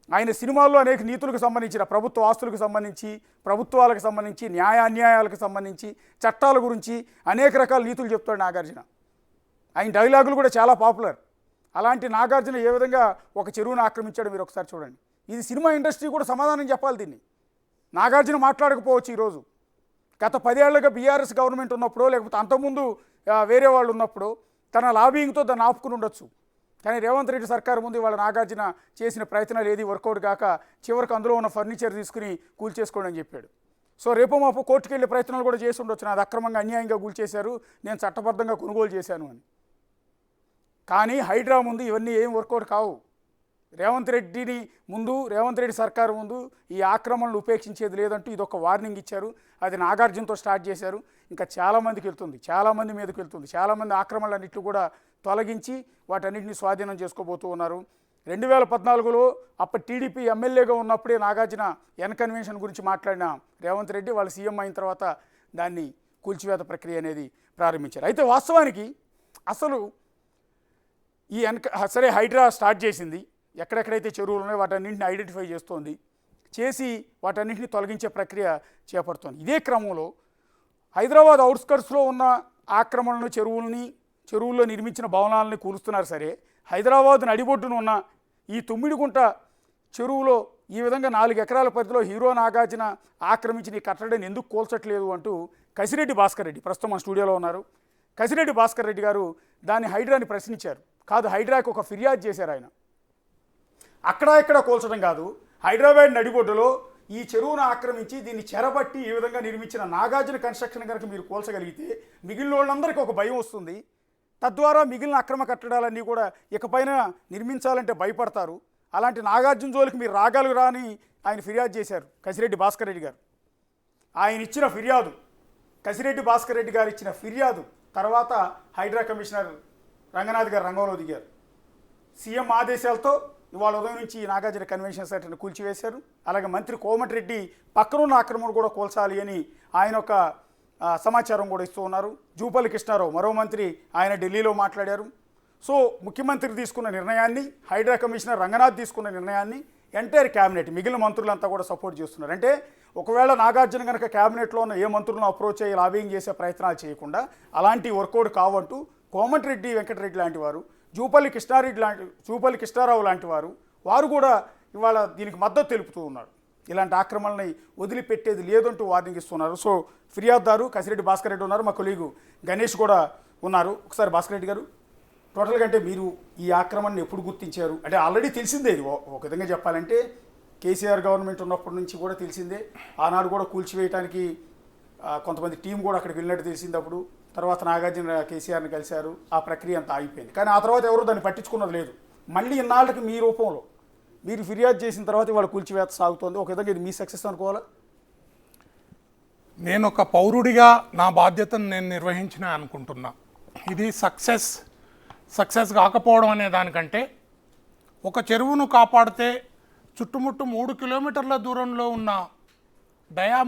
ఆయన సినిమాల్లో అనేక నీతులకు సంబంధించిన, ప్రభుత్వ ఆస్తులకు సంబంధించి, ప్రభుత్వాలకు సంబంధించి, అన్యాయాలకు సంబంధించి, చట్టాల గురించి అనేక రకాల నీతులు చెప్తాడు నాగార్జున. ఆయన డైలాగులు కూడా చాలా పాపులర్. అలాంటి నాగార్జున ఏ విధంగా ఒక చెరువును ఆక్రమించాడో మీరు ఒకసారి చూడండి. ఇది సినిమా ఇండస్ట్రీ కూడా సమాధానం చెప్పాలి దీన్ని. నాగార్జున మాట్లాడకపోవచ్చు ఈరోజు. గత 10 ఏళ్లుగా బీఆర్ఎస్ గవర్నమెంట్ ఉన్నప్పుడు, లేకపోతే అంతకుముందు వేరే వాళ్ళు ఉన్నప్పుడు తన లాబింగ్తో దాన్ని ఆపుకుని ఉండొచ్చు. కానీ రేవంత్ రెడ్డి సర్కారు ముందు వాళ్ళ నాగార్జున చేసిన ప్రయత్నాలు ఏది వర్కౌట్ కాక చివరికి అందులో ఉన్న ఫర్నిచర్ తీసుకుని కూల్చేసుకోండి అని చెప్పాడు. సో రేపు మాపు కోర్టుకు వెళ్ళే ప్రయత్నాలు కూడా చేసి ఉండొచ్చు, నాది అక్రమంగా అన్యాయంగా కూల్చేశారు, నేను చట్టబద్ధంగా కొనుగోలు చేశాను అని. కానీ హైడ్రా ముందు ఇవన్నీ ఏం వర్కౌట్ కావు. రేవంత్ రెడ్డి సర్కారు ముందు ఈ ఆక్రమణలు ఉపేక్షించేది లేదంటూ ఇదొక వార్నింగ్ ఇచ్చారు. అది నాగార్జునతో స్టార్ట్ చేశారు. ఇంకా చాలామందికి వెళ్తుంది, చాలామంది మీదకి వెళ్తుంది. చాలామంది ఆక్రమణలన్నింటినీ కూడా తొలగించి వాటన్నింటినీ స్వాధీనం చేసుకోబోతూ ఉన్నారు. 2014లో అప్పటి టీడీపీ ఎమ్మెల్యేగా ఉన్నప్పుడే నాగార్జున కన్వెన్షన్ గురించి మాట్లాడిన రేవంత్ రెడ్డి వాళ్ళు సీఎం అయిన తర్వాత దాన్ని కూల్చివేత ప్రక్రియ అనేది ప్రారంభించారు. అయితే వాస్తవానికి అసలు సరే హైడ్రా స్టార్ట్ చేసింది, ఎక్కడెక్కడైతే చెరువులు ఉన్నాయో వాటన్నింటిని ఐడెంటిఫై చేసి వాటన్నింటిని తొలగించే ప్రక్రియ చేపడుతోంది. ఇదే క్రమంలో హైదరాబాద్ అవుట్స్కర్ట్స్లో ఉన్న ఆక్రమణలను, చెరువుల్లో నిర్మించిన భవనాలని కూలుస్తున్నారు. సరే హైదరాబాద్ నడిబొడ్డున ఉన్న ఈ తుమ్మిడిగుంట చెరువులో ఈ విధంగా 4 ఎకరాల పరిధిలో హీరో నాగార్జున ఆక్రమించిన ఈ కట్టడాన్ని ఎందుకు కూల్చట్లేదు అంటూ కసిరెడ్డి భాస్కర్ రెడ్డి, ప్రస్తుతం మన స్టూడియోలో ఉన్నారు, కసిరెడ్డి భాస్కర్ రెడ్డి గారు దాన్ని హైడ్రాని ప్రశ్నించారు. కాదు, హైడ్రాకి ఒక ఫిర్యాదు చేశారు ఆయన. అక్కడ ఇక్కడ కూల్చడం కాదు, హైదరాబాద్ నడిబొడ్డులో ఈ చెరువును ఆక్రమించి దీన్ని చెరబట్టి ఈ విధంగా నిర్మించిన నాగార్జున కన్స్ట్రక్షన్ కనుక మీరు కూల్చగలిగితే మిగిలిన వాళ్ళందరికీ ఒక భయం వస్తుంది. తద్వారా మిగిలిన అక్రమ కట్టడాలన్నీ కూడా ఇకపైన నిర్మించాలంటే భయపడతారు. అలాంటి నాగార్జున జోలికి మీరు రాగలరా అని ఆయన ఫిర్యాదు చేశారు కసిరెడ్డి భాస్కర్ రెడ్డి గారు. కసిరెడ్డి భాస్కర్ రెడ్డి గారు ఇచ్చిన ఫిర్యాదు తర్వాత హైడ్రా కమిషనర్ రంగనాథ్ గారు రంగంలో దిగారు. సీఎం ఆదేశాలతో ఇవాళ ఉదయం నుంచి నాగార్జున కన్వెన్షన్ సెంటర్ని కూల్చివేశారు. అలాగే మంత్రి కోమటిరెడ్డి పక్కనున్న ఆక్రమణ కూడా కూల్చాలి అని ఆయన ఒక సమాచారం కూడా ఇస్తూ ఉన్నారు. జూపల్లి కృష్ణారావు మరో మంత్రి, ఆయన ఢిల్లీలో మాట్లాడారు. సో ముఖ్యమంత్రి తీసుకున్న నిర్ణయాన్ని, హైడ్రా కమిషనర్ రంగనాథ్ తీసుకున్న నిర్ణయాన్ని ఎంటైర్ క్యాబినెట్, మిగిలిన మంత్రులంతా కూడా సపోర్ట్ చేస్తున్నారు. అంటే ఒకవేళ నాగార్జున కనుక క్యాబినెట్లో ఉన్న ఏ మంత్రులను అప్రోచ్ అయ్యి లాబింగ్ చేసే ప్రయత్నాలు చేయకుండా అలాంటి వర్కౌట్ కావంటూ కోమటిరెడ్డి వెంకటరెడ్డి లాంటి వారు, జూపల్లి కృష్ణారావు లాంటి వారు కూడా ఇవాళ దీనికి మద్దతు తెలుపుతూ ఉన్నారు. ఇలాంటి ఆక్రమణని వదిలిపెట్టేది లేదంటూ వార్నింగ్ ఇస్తున్నారు. సో ఫిర్యాదుదారు కసిరెడ్డి భాస్కర్ రెడ్డి ఉన్నారు, మా కొలీగు గణేష్ కూడా ఉన్నారు. ఒకసారి భాస్కర్ రెడ్డి గారు, టోటల్గా అంటే మీరు ఈ ఆక్రమణని ఎప్పుడు గుర్తించారు? అంటే ఆల్రెడీ తెలిసిందే, ఇది ఒక విధంగా చెప్పాలంటే కేసీఆర్ గవర్నమెంట్ ఉన్నప్పటి నుంచి కూడా తెలిసిందే. ఆనాడు కూడా కూల్చివేయడానికి కొంతమంది టీం కూడా అక్కడికి వెళ్ళినట్టు తెలిసింది. అప్పుడు తర్వాత నాగార్జున కేసీఆర్ని కలిశారు, ఆ ప్రక్రియ అంతా ఆగిపోయింది. కానీ ఆ తర్వాత ఎవరు దాన్ని పట్టించుకున్నది లేదు. మళ్ళీ ఇన్నాళ్ళకి మీ రూపంలో మీరు ఫిర్యాదు చేసిన తర్వాత ఇవాళ కూల్చివేత సాగుతోంది. ఒక విధంగా ఇది మీ సక్సెస్ అనుకోవాలా? నేను ఒక పౌరుడిగా నా బాధ్యతను నేను నిర్వహించిన అనుకుంటున్నా. ఇది సక్సెస్ కాకపోవడం అనే దానికంటే, ఒక చెరువును కాపాడితే చుట్టుముట్టు 3 కిలోమీటర్ల దూరంలో ఉన్న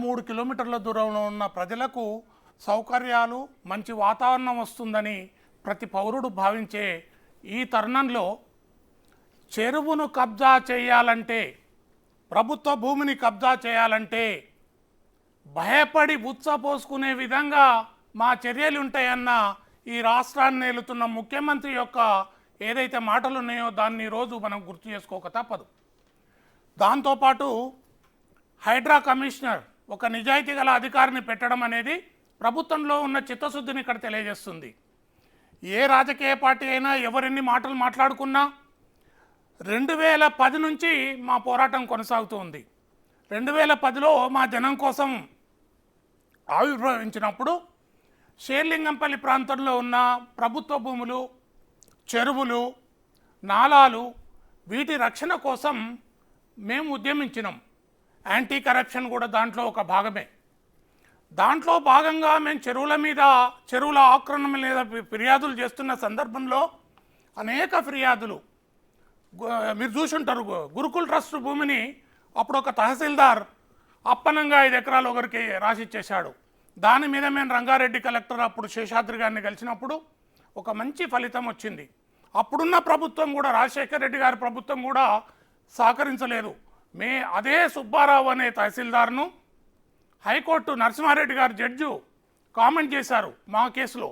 3 కిలోమీటర్ల దూరంలో ఉన్న ప్రజలకు సౌకర్యాలు, మంచి వాతావరణం వస్తుందని ప్రతి పౌరుడు భావించే ఈ తరుణంలో చెరువును కబ్జా చేయాలంటే, ప్రభుత్వ భూమిని కబ్జా చేయాలంటే భయపడి పోసుకునే విధంగా మా చర్యలు ఉంటాయన్న ఈ రాష్ట్రాన్ని ఏలుతున్న ముఖ్యమంత్రి యొక్క ఏదైతే మాటలు ఉన్నాయో దాన్ని ఈరోజు మనం గుర్తు చేసుకోక తప్పదు. దాంతోపాటు హైడ్రా కమిషనర్ ఒక నిజాయితీ గల అధికారిని పెట్టడం అనేది ప్రభుత్వంలో ఉన్న చిత్తశుద్ధిని ఇక్కడ తెలియజేస్తుంది. ఏ రాజకీయ పార్టీ అయినా ఎవరెన్ని మాటలు మాట్లాడుకున్నా 2010 నుంచి మా పోరాటం కొనసాగుతూ ఉంది. 2010లో మా జనం కోసం ఆవిర్భవించినప్పుడు షేర్లింగంపల్లి ప్రాంతంలో ఉన్న ప్రభుత్వ భూములు, చెరువులు, నాలాలు వీటి రక్షణ కోసం మేము ఉద్యమించినాం. యాంటీ కరప్షన్ కూడా దాంట్లో ఒక భాగమే. దాంట్లో భాగంగా మేము చెరువుల ఆక్రమణ మీద ఫిర్యాదులు చేస్తున్న సందర్భంలో అనేక ఫిర్యాదులు మీరు చూసుంటారు. గురుకుల్ ట్రస్ట్ భూమిని అప్పుడు ఒక తహసీల్దార్ అప్పనంగా 5 ఎకరాలు ఒకరికి రాసిచ్చేశాడు. దాని మీద మేము రంగారెడ్డి కలెక్టర్ అప్పుడు శేషాద్రి గారిని కలిసినప్పుడు ఒక మంచి ఫలితం వచ్చింది. అప్పుడున్న ప్రభుత్వం కూడా, రాజశేఖర్ రెడ్డి గారి ప్రభుత్వం కూడా సహకరించలేదు. అదే సుబ్బారావు అనే తహసీల్దార్ను హైకోర్టు నరసింహారెడ్డి గారు జడ్జు కామెంట్ చేశారు మా కేసులో.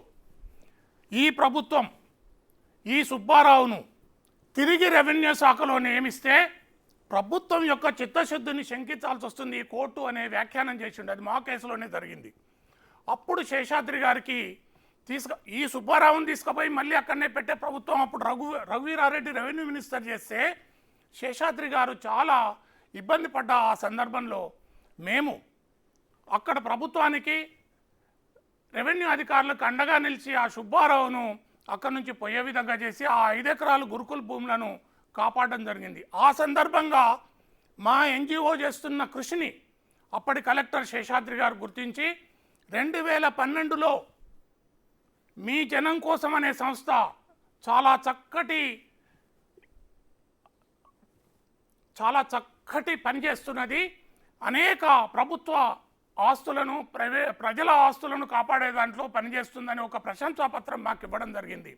ఈ ప్రభుత్వం ఈ సుబ్బారావును తిరిగి రెవెన్యూ శాఖలో నియమిస్తే ప్రభుత్వం యొక్క చిత్తశుద్ధిని శంకించాల్సి వస్తుంది ఈ కోర్టు అనే వ్యాఖ్యానం చేసిండు. అది మా కేసులోనే జరిగింది. అప్పుడు శేషాద్రి గారికి ఈ సుబ్బారావుని తీసుకుపోయి మళ్ళీ అక్కడనే పెట్టే ప్రభుత్వం అప్పుడు రఘువీరారెడ్డి రెవెన్యూ మినిస్టర్ చేస్తే శేషాద్రి గారు చాలా ఇబ్బంది పడ్డ ఆ సందర్భంలో మేము అక్కడ ప్రభుత్వానికి రెవెన్యూ అధికారులకు అండగా నిలిచి ఆ సుబ్బారావును అక్కడి నుంచి పోయే విధంగా చేసి ఆ 5 ఎకరాలు గురుకుల భూములను కాపాడడం జరిగింది. ఆ సందర్భంగా మా ఎన్జిఓ చేస్తున్న కృషిని అప్పటి కలెక్టర్ శేషాద్రి గారు గుర్తించి 2012లో మీ జనం కోసం అనే సంస్థ చాలా చక్కటి పనిచేస్తున్నది, అనేక ప్రభుత్వ ఆస్తులను ప్రజల ఆస్తులను కాపాడే దాంట్లో పనిచేస్తుందని ఒక ప్రశంసాపత్రం మాకు ఇవ్వడం జరిగింది.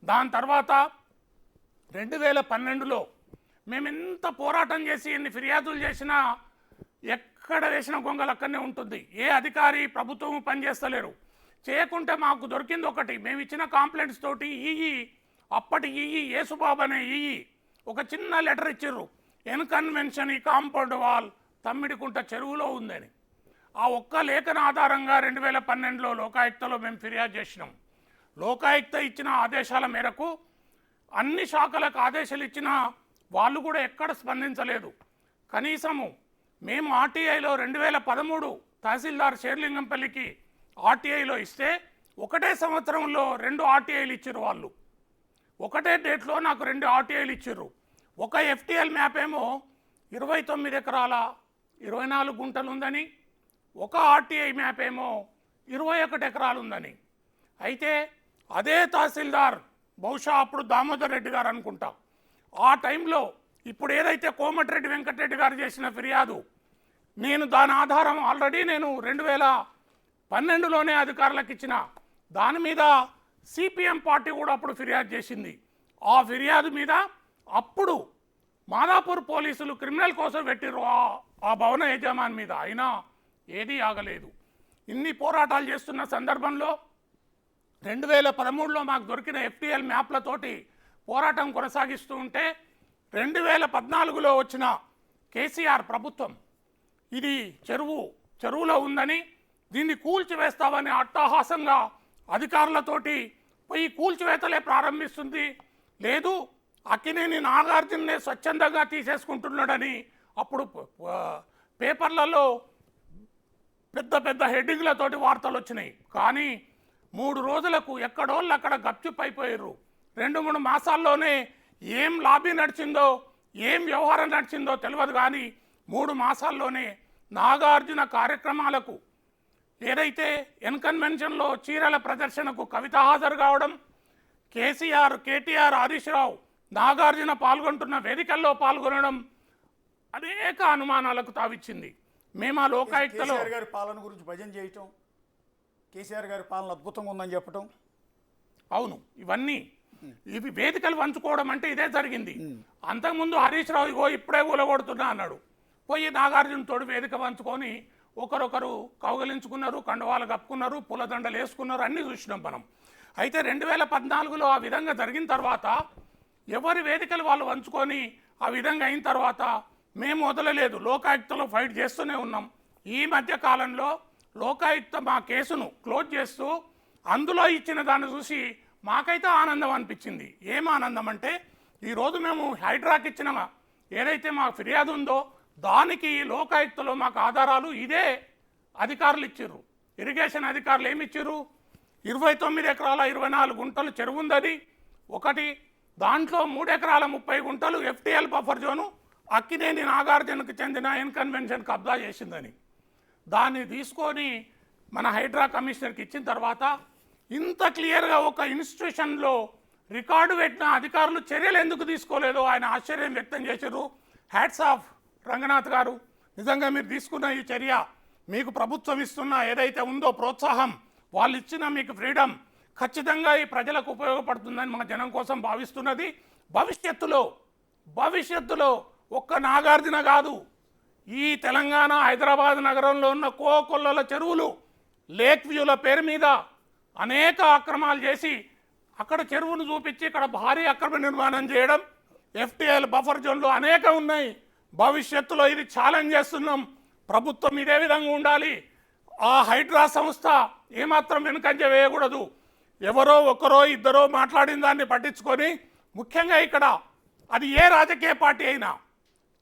దాని తర్వాత 2012లో మేము ఎంత పోరాటం చేసి ఎన్ని ఫిర్యాదులు చేసినా ఎక్కడ వేసిన గొంగలు అక్కడనే ఉంటుంది. ఏ అధికారి ప్రభుత్వం పనిచేస్తలేరు. చేయకుంటే మాకు దొరికింది ఒకటి, మేము ఇచ్చిన కాంప్లైంట్స్ తోటి అప్పటి యేసుబాబు అనే ఒక చిన్న లెటర్ ఇచ్చిర్రు. ఎన్కన్వెన్షన్ ఈ కాంపౌండ్ వాల్ తమ్మిడికుంట చెరువులో ఉందని. ఆ ఒక్క లేఖన ఆధారంగా 2012లో లోకాయుక్తలో మేము ఫిర్యాదు చేసినాం. లోకాయుక్త ఇచ్చిన ఆదేశాల మేరకు అన్ని శాఖలకు ఆదేశాలు ఇచ్చినా వాళ్ళు కూడా ఎక్కడ స్పందించలేదు. కనీసము మేము ఆర్టీఐలో 2013 తహసీల్దార్ షేర్లింగంపల్లికి ఆర్టీఐలో ఇస్తే ఒకటే సంవత్సరంలో 2 ఆర్టీఐలు ఇచ్చారు. వాళ్ళు ఒకటే డేట్లో నాకు 2 ఆర్టీఐలు ఇచ్చారు. ఒక ఎఫ్టీఎల్ మ్యాప్ ఏమో 29 ఎకరాల 24 గుంటలు ఉందని, ఒక ఆర్టీఐ మ్యాప్ ఏమో 21 ఎకరాలు ఉందని. అయితే అదే తహసీల్దార్ బహుశా అప్పుడు దామోదర్ రెడ్డి గారు అనుకుంటా, ఆ టైంలో ఇప్పుడు ఏదైతే కోమటిరెడ్డి వెంకటరెడ్డి గారు చేసిన ఫిర్యాదు, నేను దాని ఆధారం ఆల్రెడీ 2012లోనే అధికారులకు ఇచ్చిన దాని మీద సిపిఎం పార్టీ కూడా అప్పుడు ఫిర్యాదు చేసింది. ఆ ఫిర్యాదు మీద అప్పుడు మాదాపూర్ పోలీసులు క్రిమినల్ కోసం పెట్టిర్రు ఆ భవన యజమాని మీద. అయినా ఏదీ ఆగలేదు. ఇన్ని పోరాటాలు చేస్తున్న సందర్భంలో 2013లో మాకు దొరికిన ఎఫ్టీఎల్ మ్యాప్లతోటి పోరాటం కొనసాగిస్తూ ఉంటే 2014లో వచ్చిన కేసీఆర్ ప్రభుత్వం ఇది చెరువులో ఉందని దీన్ని కూల్చివేస్తామని అట్టహాసంగా అధికారులతోటి పోయి కూల్చివేతలే ప్రారంభిస్తుంది. లేదు, అక్కినేని నాగార్జునే స్వచ్ఛందంగా తీసేసుకుంటున్నాడని అప్పుడు పేపర్లలో పెద్ద హెడ్డింగ్లతోటి వార్తలు వచ్చినాయి. కానీ 3 రోజులకు ఎక్కడోళ్ళు అక్కడ గప్చుప్ అయిపోయారు. 2-3 మాసాల్లోనే ఏం లాబీ నడిచిందో, ఏం వ్యవహారం నడిచిందో తెలియదు. కానీ 3 మాసాల్లోనే నాగార్జున కార్యక్రమాలకు ఏదైతే ఎన్కన్వెన్షన్లో చీరల ప్రదర్శనకు కవిత హాజరు కావడం, కేటీఆర్, హరీష్ రావు నాగార్జున పాల్గొంటున్న వేదికల్లో పాల్గొనడం అనేక అనుమానాలకు తావిచ్చింది. మేము ఆ లోకాయుక్తలో కేసీఆర్ గారి పాలన గురించి భజన చేయటం, కేసీఆర్ గారి పాలన అద్భుతంగా ఉందని చెప్పటం, అవును, ఇవి వేదికలు పంచుకోవడం అంటే ఇదే జరిగింది. అంతకుముందు హరీష్ రావు ఇగో ఇప్పుడే ఊలగొడుతున్నా అన్నాడు. పోయి నాగార్జున తోడు వేదిక పంచుకొని ఒకరొకరు కౌగలించుకున్నారు, కండవాలు కప్పుకున్నారు, పూలదండలు వేసుకున్నారు, అన్నీ చూసినాం మనం. అయితే 2014లో ఆ విధంగా జరిగిన తర్వాత ఎవరి వేదికలు వాళ్ళు పంచుకొని ఆ విధంగా అయిన తర్వాత మేము వదలలేదు, లోకాయుక్తలో ఫైట్ చేస్తూనే ఉన్నాం. ఈ మధ్య కాలంలో లోకాయుక్త మా కేసును క్లోజ్ చేస్తూ అందులో ఇచ్చిన దాన్ని చూసి మాకైతే ఆనందం అనిపించింది. ఏం ఆనందం అంటే ఈరోజు మేము హైడ్రాకి ఇచ్చిన ఏదైతే మాకు ఫిర్యాదు ఉందో దానికి లోకాయుక్తలో మాకు ఆధారాలు ఇదే అధికారులు ఇచ్చారు. ఇరిగేషన్ అధికారులు ఏమి ఇచ్చారు? 29 ఎకరాల 24 గుంటలు చెరువు ఉందని ఒకటి, దాంట్లో 3 ఎకరాల 30 గుంటలు FTL బఫర్ జోను అక్కినేని నాగార్జునకు చెందిన కన్వెన్షన్ కబ్జా చేసిందని దాన్ని తీసుకొని మన హైడ్రా కమిషనర్కి ఇచ్చిన తర్వాత ఇంత క్లియర్గా ఒక ఇన్స్టిట్యూషన్లో రికార్డు పెట్టిన అధికారులు చర్యలు ఎందుకు తీసుకోలేదో ఆయన ఆశ్చర్యం వ్యక్తం చేశారు. హ్యాట్స్ ఆఫ్ రంగనాథ్ గారు, నిజంగా మీరు తీసుకున్న ఈ చర్య, మీకు ప్రభుత్వం ఇస్తున్న ఏదైతే ఉందో ప్రోత్సాహం, వాళ్ళు ఇచ్చిన మీకు ఫ్రీడమ్ ఖచ్చితంగా ఈ ప్రజలకు ఉపయోగపడుతుందని మన జనం కోసం భావిస్తున్నది. భవిష్యత్తులో ఒక్క నాగార్జున కాదు, ఈ తెలంగాణ హైదరాబాద్ నగరంలో ఉన్న కోకొల్లల చెరువులు లేక్ వ్యూల పేరు మీద అనేక అక్రమాలు చేసి అక్కడ చెరువును చూపించి ఇక్కడ భారీ అక్రమ నిర్మాణం చేయడం, FTL బఫర్ జోన్లు అనేక ఉన్నాయి. భవిష్యత్తులో ఇది ఛాలెంజ్ చేస్తున్నాం. ప్రభుత్వం ఇదే విధంగా ఉండాలి. ఆ హైడ్రా సంస్థ ఏమాత్రం వెనుకంజ వేయకూడదు. ఎవరో ఒకరో ఇద్దరో మాట్లాడిన దాన్ని పట్టించుకొని, ముఖ్యంగా ఇక్కడ అది ఏ రాజకీయ పార్టీ అయినా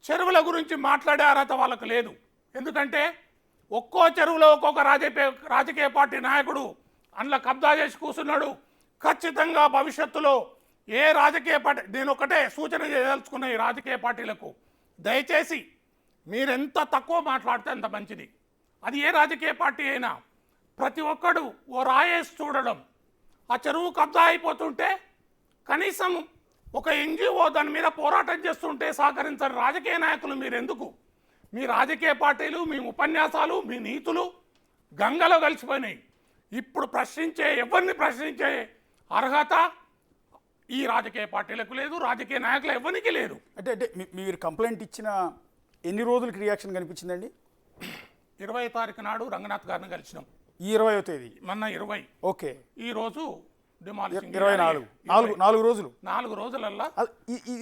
చెరువుల గురించి మాట్లాడే అర్హత వాళ్ళకు లేదు. ఎందుకంటే ఒక్కో చెరువులో ఒక్కొక్క రాజకీయ పార్టీ నాయకుడు అందులో కబ్జా చేసి కూర్చున్నాడు. ఖచ్చితంగా భవిష్యత్తులో ఏ రాజకీయ పార్టీ, నేను ఒకటే సూచన చేయదలుచుకున్న ఈ రాజకీయ పార్టీలకు, దయచేసి మీరెంత తక్కువ మాట్లాడితే అంత మంచిది. అది ఏ రాజకీయ పార్టీ అయినా ప్రతి ఒక్కడు ఓ రాయేసి చూడడం, ఆ చెరువు కబ్జా అయిపోతుంటే కనీసం ఒక NGO దాని మీద పోరాటం చేస్తుంటే సహకరించని రాజకీయ నాయకులు మీరెందుకు? మీ రాజకీయ పార్టీలు, మీ ఉపన్యాసాలు, మీ నీతులు గంగలో కలిసిపోయినాయి. ఇప్పుడు ఎవరిని ప్రశ్నించే అర్హత ఈ రాజకీయ పార్టీలకు లేదు, రాజకీయ నాయకులు ఎవరికి లేదు. అంటే మీరు కంప్లైంట్ ఇచ్చిన ఎన్ని రోజులకి రియాక్షన్ కనిపించిందండి? 20వ తారీఖు నాడు రంగనాథ్ గారిని కలిసినాం. ఈ 20వ తేదీ మొన్న 20. ఓకే. ఈరోజు డిమాలిషింగ్ 24 రోజులు. 4 రోజులల్లా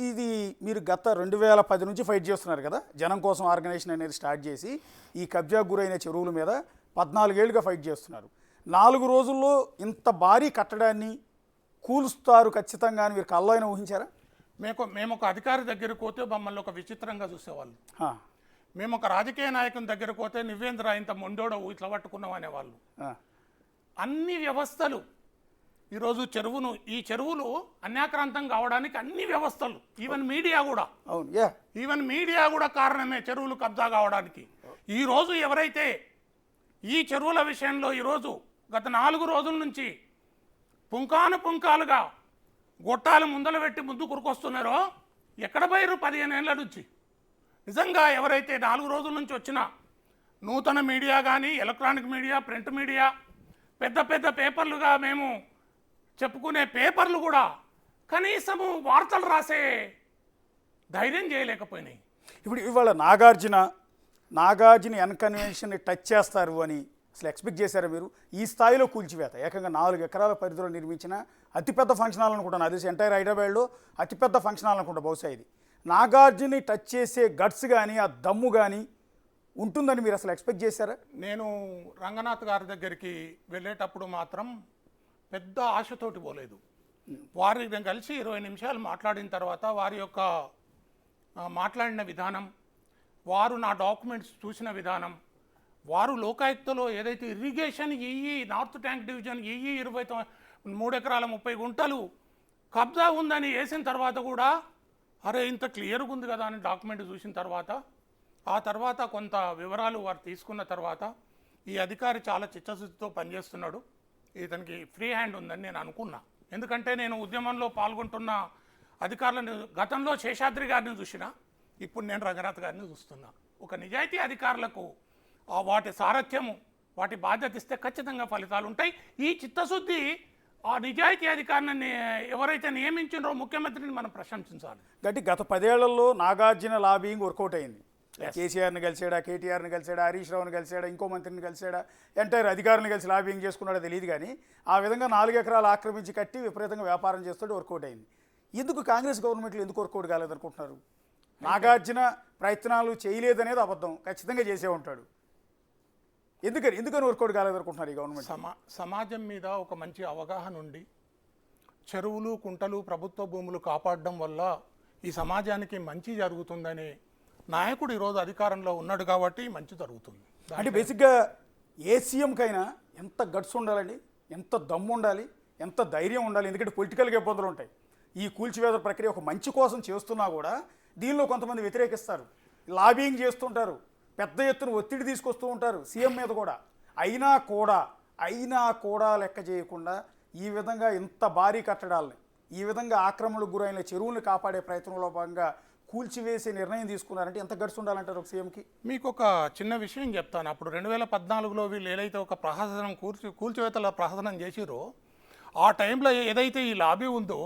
ఇది మీరు గత 2010 నుంచి ఫైట్ చేస్తున్నారు కదా, జనం కోసం ఆర్గనైజేషన్ అనేది స్టార్ట్ చేసి ఈ కబ్జా గురైన చెరువుల మీద 14 ఏళ్ళుగా ఫైట్ చేస్తున్నారు. 4 రోజుల్లో ఇంత భారీ కట్టడాన్ని కూలుస్తారు ఖచ్చితంగా అని మీరు కల్లో అయినా ఊహించారా? మేము ఒక అధికారి దగ్గరికి పోతే మమ్మల్ని ఒక విచిత్రంగా చూసేవాళ్ళు. మేము ఒక రాజకీయ నాయకుని దగ్గరకు పోతే నువ్వేంద్ర ఇంత మొండోడ ఇట్లా పట్టుకున్నాం అనేవాళ్ళు. అన్ని వ్యవస్థలు ఈరోజు ఈ చెరువులు అన్యాక్రాంతం కావడానికి అన్ని వ్యవస్థలు, ఈవెన్ మీడియా కూడా కారణమే చెరువులు కబ్జా కావడానికి. ఈరోజు ఎవరైతే ఈ చెరువుల విషయంలో ఈరోజు గత 4 రోజుల నుంచి పుంకాలుగా గొట్టాలు ముందలు కురుకొస్తున్నారో ఎక్కడ పోయారు 15 ఏళ్ళ నుంచి? నిజంగా ఎవరైతే 4 రోజుల నుంచి వచ్చిన నూతన మీడియా కానీ, ఎలక్ట్రానిక్ మీడియా, ప్రింట్ మీడియా, పెద్ద పేపర్లుగా మేము చెప్పుకునే పేపర్లు కూడా కనీసము వార్తలు రాసే ధైర్యం చేయలేకపోయినాయి. ఇప్పుడు ఇవాళ నాగార్జున కన్వెన్షన్ టచ్ చేస్తారు అని అసలు ఎక్స్పెక్ట్ చేశారా మీరు? ఈ స్థాయిలో కూల్చివేత, ఏకంగా 4 ఎకరాల పరిధిలో నిర్మించిన అతిపెద్ద ఫంక్షన్ హాల్ అనుకుంటాను, అది ఎంటైర్ హైదరాబాద్లో అతిపెద్ద ఫంక్షన్ హాల్ అనుకుంటా బహుశా ఇది. నాగార్జుని టచ్ చేసే గట్స్ కానీ, ఆ దమ్ము కానీ ఉంటుందని మీరు అసలు ఎక్స్పెక్ట్ చేశారా? నేను రంగనాథ్ గారి దగ్గరికి వెళ్ళేటప్పుడు మాత్రం పెద్ద ఆశతోటి పోలేదు. వారిని కలిసి 20 నిమిషాలు మాట్లాడిన తర్వాత వారి యొక్క మాట్లాడిన విధానం, వారు నా డాక్యుమెంట్స్ చూసిన విధానం, వారు లోకాయుక్తలో ఏదైతే ఇరిగేషన్ నార్త్ ట్యాంక్ డివిజన్ 23 ఎకరాల 30 గుంటలు కబ్జా ఉందని వేసిన తర్వాత కూడా అరే ఇంత క్లియర్గా ఉంది కదా అని డాక్యుమెంట్ చూసిన తర్వాత, ఆ తర్వాత కొంత వివరాలు వారు తీసుకున్న తర్వాత ఈ అధికారి చాలా చిత్తశుద్ధితో పనిచేస్తున్నాడు, ఇతనికి ఫ్రీ హ్యాండ్ ఉందని నేను అనుకున్నా. ఎందుకంటే నేను ఉద్యమంలో పాల్గొంటున్న అధికారులను గతంలో శేషాద్రి గారిని చూసిన, ఇప్పుడు నేను రంగనాథ్ గారిని చూస్తున్నా. ఒక నిజాయితీ అధికారులకు వాటి సారథ్యము, వాటి బాధ్యత ఇస్తే ఖచ్చితంగా ఫలితాలు ఉంటాయి. ఈ చిత్తశుద్ధి ఆ నిజాయితీ అధికారిని ఎవరైతే నియమించినో ముఖ్యమంత్రిని మనం ప్రశంసించాలి. గత 10 ఏళ్లలో నాగార్జున లాబింగ్ వర్కౌట్ అయింది. కేసీఆర్ని కలిసాడా, కేటీఆర్ని కలిసాడా, హరీష్ రావుని కలిసాడా, ఇంకో మంత్రిని కలిసాడా, ఎంటైర్ అధికారులను కలిసి లాబింగ్ చేసుకున్నాడో తెలియదు. కానీ ఆ విధంగా 4 ఎకరాలు ఆక్రమించి కట్టి విపరీతంగా వ్యాపారం చేస్తుంటే వర్కౌట్ అయింది. ఎందుకు కాంగ్రెస్ గవర్నమెంట్లో ఎందుకు వర్కౌట్ కాలేదనుకుంటున్నారు? నాగార్జున ప్రయత్నాలు చేయలేదనేది అబద్ధం, ఖచ్చితంగా చేసే ఉంటాడు. ఎందుకని వర్కౌట్ కాలేదనుకుంటున్నారు ఈ గవర్నమెంట్? సమాజం మీద ఒక మంచి అవగాహన ఉండి చెరువులు కుంటలు ప్రభుత్వ భూములు కాపాడడం వల్ల ఈ సమాజానికి మంచి జరుగుతుందని నాయకుడు ఈరోజు అధికారంలో ఉన్నాడు కాబట్టి మంచి జరుగుతుంది. అంటే బేసిక్గా ఏ సీఎంకైనా ఎంత గట్స్ ఉండాలండి, ఎంత దమ్ము ఉండాలి, ఎంత ధైర్యం ఉండాలి. ఎందుకంటే పొలిటికల్గా ఇబ్బందులు ఉంటాయి. ఈ కూల్చివేత ప్రక్రియ ఒక మంచి కోసం చేస్తున్నా కూడా దీనిలో కొంతమంది వ్యతిరేకిస్తారు, లాబింగ్ చేస్తుంటారు, పెద్ద ఎత్తున ఒత్తిడి తీసుకొస్తూ ఉంటారు సీఎం మీద కూడా. అయినా కూడా లెక్క చేయకుండా ఈ విధంగా ఇంత భారీ కట్టడాలని, ఈ విధంగా ఆక్రమణకు గురైన చెరువులను కాపాడే ప్రయత్నంలో భాగంగా కూల్చివేసే నిర్ణయం తీసుకున్నారంటే ఎంత గడుసు ఉండాలంటారు ఒక సీఎంకి? మీకు ఒక చిన్న విషయం చెప్తాను. అప్పుడు 2014లో వీళ్ళు ఏదైతే ఒక ప్రహసనం కూల్చివేతల ప్రహసనం చేసిరో ఆ టైంలో ఏదైతే ఈ లాబీ ఉందో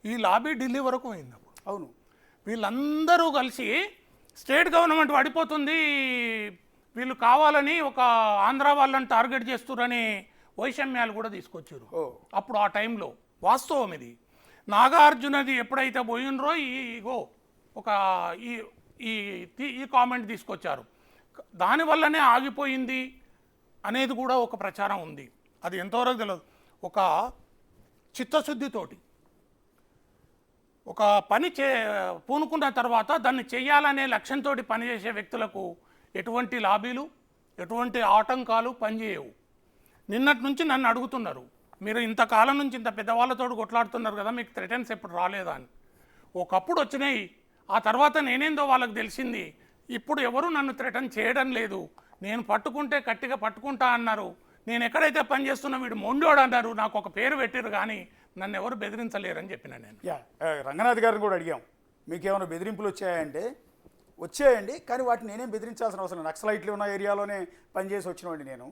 ఈ లాబీ ఢిల్లీ వరకు అయింది. అవును, వీళ్ళందరూ కలిసి స్టేట్ గవర్నమెంట్ పడిపోతుంది, వీళ్ళు కావాలని ఒక ఆంధ్ర వాళ్ళని టార్గెట్ చేస్తున్నారని వైషమ్యాలు కూడా తీసుకొచ్చారు. అప్పుడు ఆ టైంలో వాస్తవం ఇది. నాగార్జునది ఎప్పుడైతే పోయినరో ఇగో ఒక ఈ కామెంట్ తీసుకొచ్చారు, దానివల్లనే ఆగిపోయింది అనేది కూడా ఒక ప్రచారం ఉంది. అది ఎంతవరకు తెలియదు. ఒక చిత్తశుద్ధితోటి ఒక పని పూనుకున్న తర్వాత దాన్ని చేయాలనే లక్ష్యంతో పనిచేసే వ్యక్తులకు ఎటువంటి లాబీలు, ఎటువంటి ఆటంకాలు పనిచేయవు. నిన్నటి నుంచి నన్ను అడుగుతున్నారు, మీరు ఇంతకాలం నుంచి ఇంత పెద్దవాళ్ళతో కొట్లాడుతున్నారు కదా, మీకు థ్రెటన్స్ ఎప్పుడు రాలేదా అని. ఒకప్పుడు వచ్చినాయి, ఆ తర్వాత నేనేందో వాళ్ళకి తెలిసింది. ఇప్పుడు ఎవరు నన్ను థ్రెటన్ చేయడం లేదు. నేను పట్టుకుంటే గట్టిగా పట్టుకుంటా అన్నారు. నేను ఎక్కడైతే పని చేస్తున్నా వీడు మొండోడు అన్నారు. నాకు ఒక పేరు పెట్టారు కానీ నన్ను ఎవరు బెదిరించలేరని చెప్పిన నేను. రంగనాథ్ గారిని కూడా అడిగాం, మీకు ఏమైనా బెదిరింపులు వచ్చాయంటే వచ్చాయండి, కానీ వాటిని నేనేం బెదిరించాల్సిన అవసరం. నక్సలైట్లు ఉన్న ఏరియాలోనే పనిచేసి వచ్చినవాడిని నేను,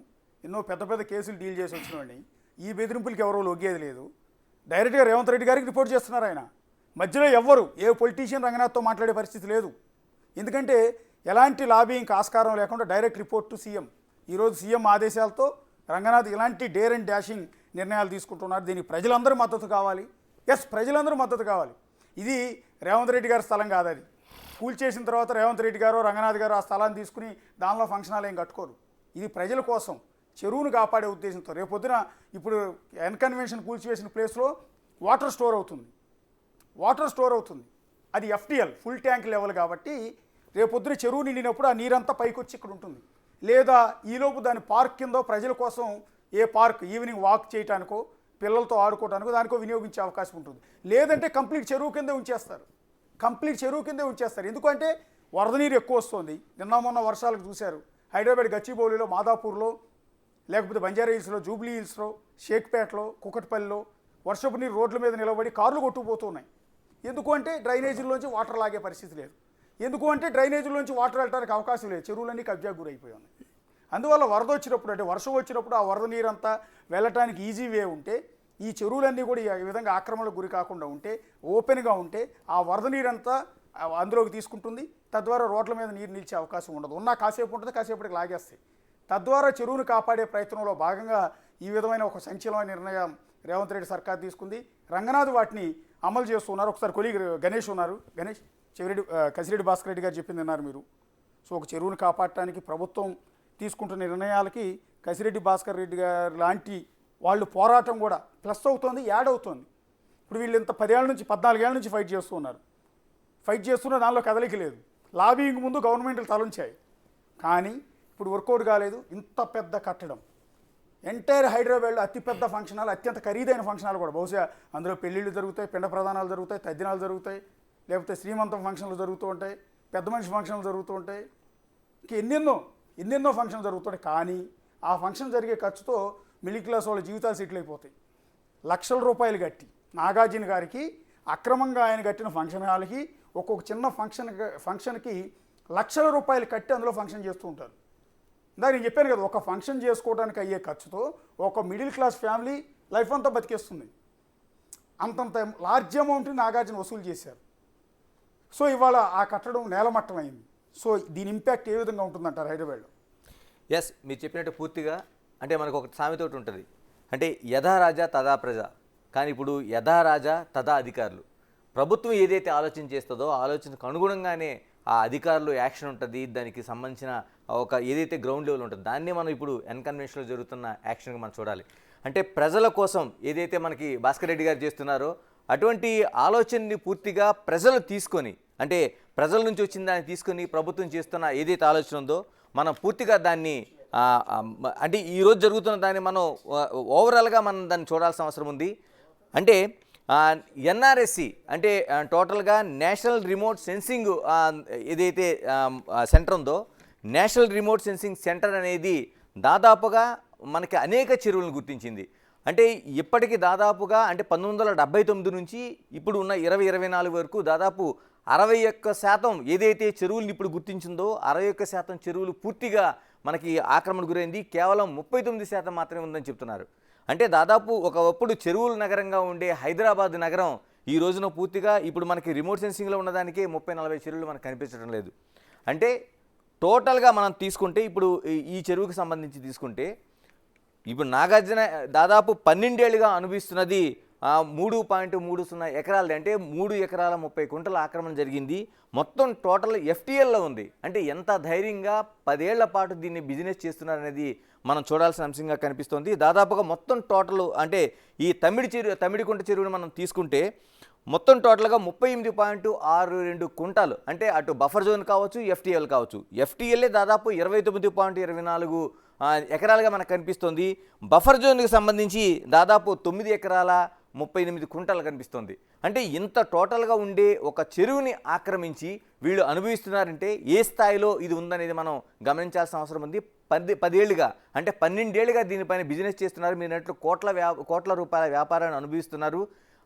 ఎన్నో పెద్ద పెద్ద కేసులు డీల్ చేసి వచ్చినవాడిని. ఈ బెదిరింపులకి ఎవరో లొగ్గేది లేదు. డైరెక్ట్గా రేవంత్ రెడ్డి గారికి రిపోర్ట్ చేస్తున్నారు ఆయన. మధ్యలో ఎవ్వరు ఏ పొలిటీషియన్ రంగనాథ్తో మాట్లాడే పరిస్థితి లేదు. ఎందుకంటే ఎలాంటి లాబింగ్ ఆస్కారం లేకుండా డైరెక్ట్ రిపోర్ట్ టు సీఎం. ఈరోజు సీఎం ఆదేశాలతో రంగనాథ్ ఇలాంటి డేర్ అండ్ డాషింగ్ నిర్ణయాలు తీసుకుంటున్నారు. దీనికి ప్రజలందరూ మద్దతు కావాలి. ప్రజలందరూ మద్దతు కావాలి. ఇది రేవంత్ రెడ్డి గారి స్థలం కాదు. అది కూల్చేసిన తర్వాత రేవంత్ రెడ్డి గారు రంగనాథ్ గారు ఆ స్థలాన్ని తీసుకుని దానిలో ఫంక్షన్ హాల్ ఏం కట్టుకోరు. ఇది ప్రజల కోసం, చెరువును కాపాడే ఉద్దేశంతో. రేపొద్దున ఇప్పుడు ఎన్కన్వెన్షన్ కూల్చివేసిన ప్లేస్లో వాటర్ స్టోర్ అవుతుంది. అది FTL ఫుల్ ట్యాంక్ లెవెల్ కాబట్టి రేపొద్దున చెరువు నిండినప్పుడు ఆ నీరంతా పైకి వచ్చి ఇక్కడ ఉంటుంది. లేదా ఈలోపు దాని పార్క్ కింద ప్రజల కోసం ఏ పార్క్ ఈవినింగ్ వాక్ చేయడానికో పిల్లలతో ఆడుకోవడానికో దానికో వినియోగించే అవకాశం ఉంటుంది. లేదంటే కంప్లీట్ చెరువు కిందే ఉంచేస్తారు. ఎందుకంటే వరద నీరు ఎక్కువ వస్తుంది. నిన్న మొన్న వర్షాలకు చూశారు. హైదరాబాద్ గచ్చిబౌలిలో, మాదాపూర్లో, లేకపోతే బంజారా హిల్స్లో, జూబ్లీ హిల్స్లో, షేక్పేటలో, కుకట్పల్లిలో వర్షపు నీరు రోడ్ల మీద నిలబడి కార్లు కొట్టుకుపోతున్నాయి. ఎందుకు అంటే డ్రైనేజీల్లోంచి వాటర్ లాగే పరిస్థితి లేదు. ఎందుకు అంటే డ్రైనేజీల్లోంచి వాటర్ వెళ్ళడానికి అవకాశం లేదు. చెరువులన్నీ కబ్జా గురైపోయి ఉన్నాయి. అందువల్ల వరద వచ్చినప్పుడు, అంటే వర్షం వచ్చినప్పుడు ఆ వరద నీరంతా వెళ్ళటానికి ఈజీ వే ఉంటే, ఈ చెరువులన్నీ కూడా ఈ విధంగా ఆక్రమణకు గురి కాకుండా ఉంటే, ఓపెన్గా ఉంటే ఆ వరద నీరంతా అందులోకి తీసుకుంటుంది. తద్వారా రోడ్ల మీద నీరు నిలిచే అవకాశం ఉండదు. ఉన్నా కాసేపు ఉంటుంది, కాసేపటికి లాగేస్తాయి. తద్వారా చెరువును కాపాడే ప్రయత్నంలో భాగంగా ఈ విధమైన ఒక సంచలనమైన నిర్ణయం రేవంత్ రెడ్డి సర్కార్ తీసుకుంది. రంగనాథ్ వాటిని అమలు చేస్తున్నారు. ఒకసారి కొలీగ్ గణేష్ ఉన్నారు. గణేష్, కసిరెడ్డి భాస్కర్ రెడ్డి గారు చెప్పింది అన్నారు మీరు. సో ఒక చెరువును కాపాడటానికి ప్రభుత్వం తీసుకుంటున్న నిర్ణయాలకి కసిరెడ్డి భాస్కర్ రెడ్డి గారు లాంటి వాళ్ళు పోరాటం కూడా ప్లస్ అవుతుంది, యాడ్ అవుతుంది. ఇప్పుడు వీళ్ళు ఇంత 14 ఏళ్ళ నుంచి ఫైట్ చేస్తున్న దానిలో కదలిక లేదు. లాబింగ్ ముందు గవర్నమెంట్లు తలంచాయి, కానీ ఇప్పుడు వర్కౌట్ కాలేదు. ఇంత పెద్ద కట్టడం, ఎంటైర్ హైదరాబాద్లో అతిపెద్ద ఫంక్షన్ హాల్, అత్యంత ఖరీదైన ఫంక్షన్ హాల్ కూడా. బహుశా అందులో పెళ్ళిళ్ళు జరుగుతాయి, పిండ ప్రదానాలు జరుగుతాయి, తద్దినాలు జరుగుతాయి, లేకపోతే శ్రీమంతం ఫంక్షన్లు జరుగుతూ ఉంటాయి, పెద్ద మనిషి ఫంక్షన్లు జరుగుతూ ఉంటాయి, ఇంక ఎన్నెన్నో ఫంక్షన్లు జరుగుతుంటాయి. కానీ ఆ ఫంక్షన్ జరిగే ఖర్చుతో మిడిల్ క్లాస్ వాళ్ళ జీవితాలు సెటిల్ అయిపోతాయి. లక్షల రూపాయలు కట్టి నాగార్జున గారికి అక్రమంగా ఆయన కట్టిన ఫంక్షన్ హాల్కి ఒక్కొక్క చిన్న ఫంక్షన్కి లక్షల రూపాయలు కట్టి అందులో ఫంక్షన్ చేస్తూ ఉంటారు. ఇందాక నేను చెప్పాను కదా, ఒక ఫంక్షన్ చేసుకోవడానికి అయ్యే ఖర్చుతో ఒక మిడిల్ క్లాస్ ఫ్యామిలీ లైఫ్ అంతా బతికేస్తుంది. అంతంత లార్జ్ అమౌంట్ని నాగార్జున వసూలు చేశారు. సో ఇవాళ ఆ కట్టడం నేలమట్టం అయింది. సో దీని ఇంపాక్ట్ ఏ విధంగా ఉంటుందంటారు హైదరాబాద్లో? మీరు చెప్పినట్టు పూర్తిగా, అంటే మనకు ఒక సామెత ఒకటి ఉంటుంది, అంటే యథా రాజా తదా ప్రజ. కానీ ఇప్పుడు యథా రాజా తదా అధికారులు. ప్రభుత్వం ఏదైతే ఆలోచన చేస్తుందో ఆలోచనకు అనుగుణంగానే ఆ అధికారులు యాక్షన్ ఉంటుంది. దానికి సంబంధించిన ఒక ఏదైతే గ్రౌండ్ లెవెల్ ఉంటుందో దాన్నే మనం ఇప్పుడు ఎన్కన్వెన్షన్లో జరుగుతున్న యాక్షన్గా మనం చూడాలి. అంటే ప్రజల కోసం ఏదైతే మనకి భాస్కర్ రెడ్డి గారు చేస్తున్నారో అటువంటి ఆలోచనని పూర్తిగా ప్రజలు తీసుకొని, అంటే ప్రజల నుంచి వచ్చిన దాన్ని తీసుకొని ప్రభుత్వం చేస్తున్న ఏదైతే ఆలోచన ఉందో మనం పూర్తిగా దాన్ని అంటే ఈరోజు జరుగుతున్న దాన్ని మనం ఓవరాల్గా మనం దాన్ని చూడాల్సిన అవసరం ఉంది. అంటే ఎన్ఆర్ఎస్సి అంటే టోటల్గా నేషనల్ రిమోట్ సెన్సింగ్ ఏదైతే సెంటర్ ఉందో, నేషనల్ రిమోట్ సెన్సింగ్ సెంటర్ అనేది దాదాపుగా మనకి అనేక చెరువులను గుర్తించింది. అంటే ఇప్పటికి దాదాపుగా అంటే 1979 నుంచి ఇప్పుడు ఉన్న 2024 వరకు దాదాపు 61% ఏదైతే చెరువులను ఇప్పుడు గుర్తించిందో 61% చెరువులు పూర్తిగా మనకి ఆక్రమణకు గురైంది. కేవలం 39% మాత్రమే ఉందని చెప్తున్నారు. అంటే దాదాపు ఒకప్పుడు చెరువుల నగరంగా ఉండే హైదరాబాద్ నగరం ఈ రోజున పూర్తిగా ఇప్పుడు మనకి రిమోట్ సెన్సింగ్లో ఉన్నదానికే 30-40 చెరువులు మనకు కనిపించడం లేదు. అంటే టోటల్గా మనం తీసుకుంటే ఇప్పుడు ఈ చెరువుకి సంబంధించి తీసుకుంటే ఇప్పుడు నాగార్జున దాదాపు 12 ఏళ్ళుగా అనుభవిస్తున్నది 3.30 ఎకరాలు, అంటే 3 ఎకరాల 30 కుంటల ఆక్రమణ జరిగింది. మొత్తం టోటల్ FTLలో ఉంది. అంటే ఎంత ధైర్యంగా 10 ఏళ్ల పాటు దీన్ని బిజినెస్ చేస్తున్నారనేది మనం చూడాల్సిన అంశంగా కనిపిస్తోంది. దాదాపుగా మొత్తం టోటల్ అంటే ఈ తమిడికుంట చెరువుని మనం తీసుకుంటే మొత్తం టోటల్గా 38.62 కుంటాలు, అంటే అటు బఫర్ జోన్ కావచ్చు, FTL కావచ్చు. FTLే దాదాపు 29.24 ఎకరాలుగా మనకు కనిపిస్తుంది. బఫర్ జోన్కి సంబంధించి దాదాపు 9 ఎకరాల 38 కుంటలు కనిపిస్తుంది. అంటే ఇంత టోటల్గా ఉండే ఒక చెరువుని ఆక్రమించి వీళ్ళు అనుభవిస్తున్నారంటే ఏ స్థాయిలో ఇది ఉందనేది మనం గమనించాల్సిన అవసరం ఉంది. 10 ఏళ్ళుగా అంటే 12 ఏళ్ళుగా దీనిపైన బిజినెస్ చేస్తున్నారు. మీరు అన్నట్లు కోట్ల రూపాయల వ్యాపారాన్ని అనుభవిస్తున్నారు.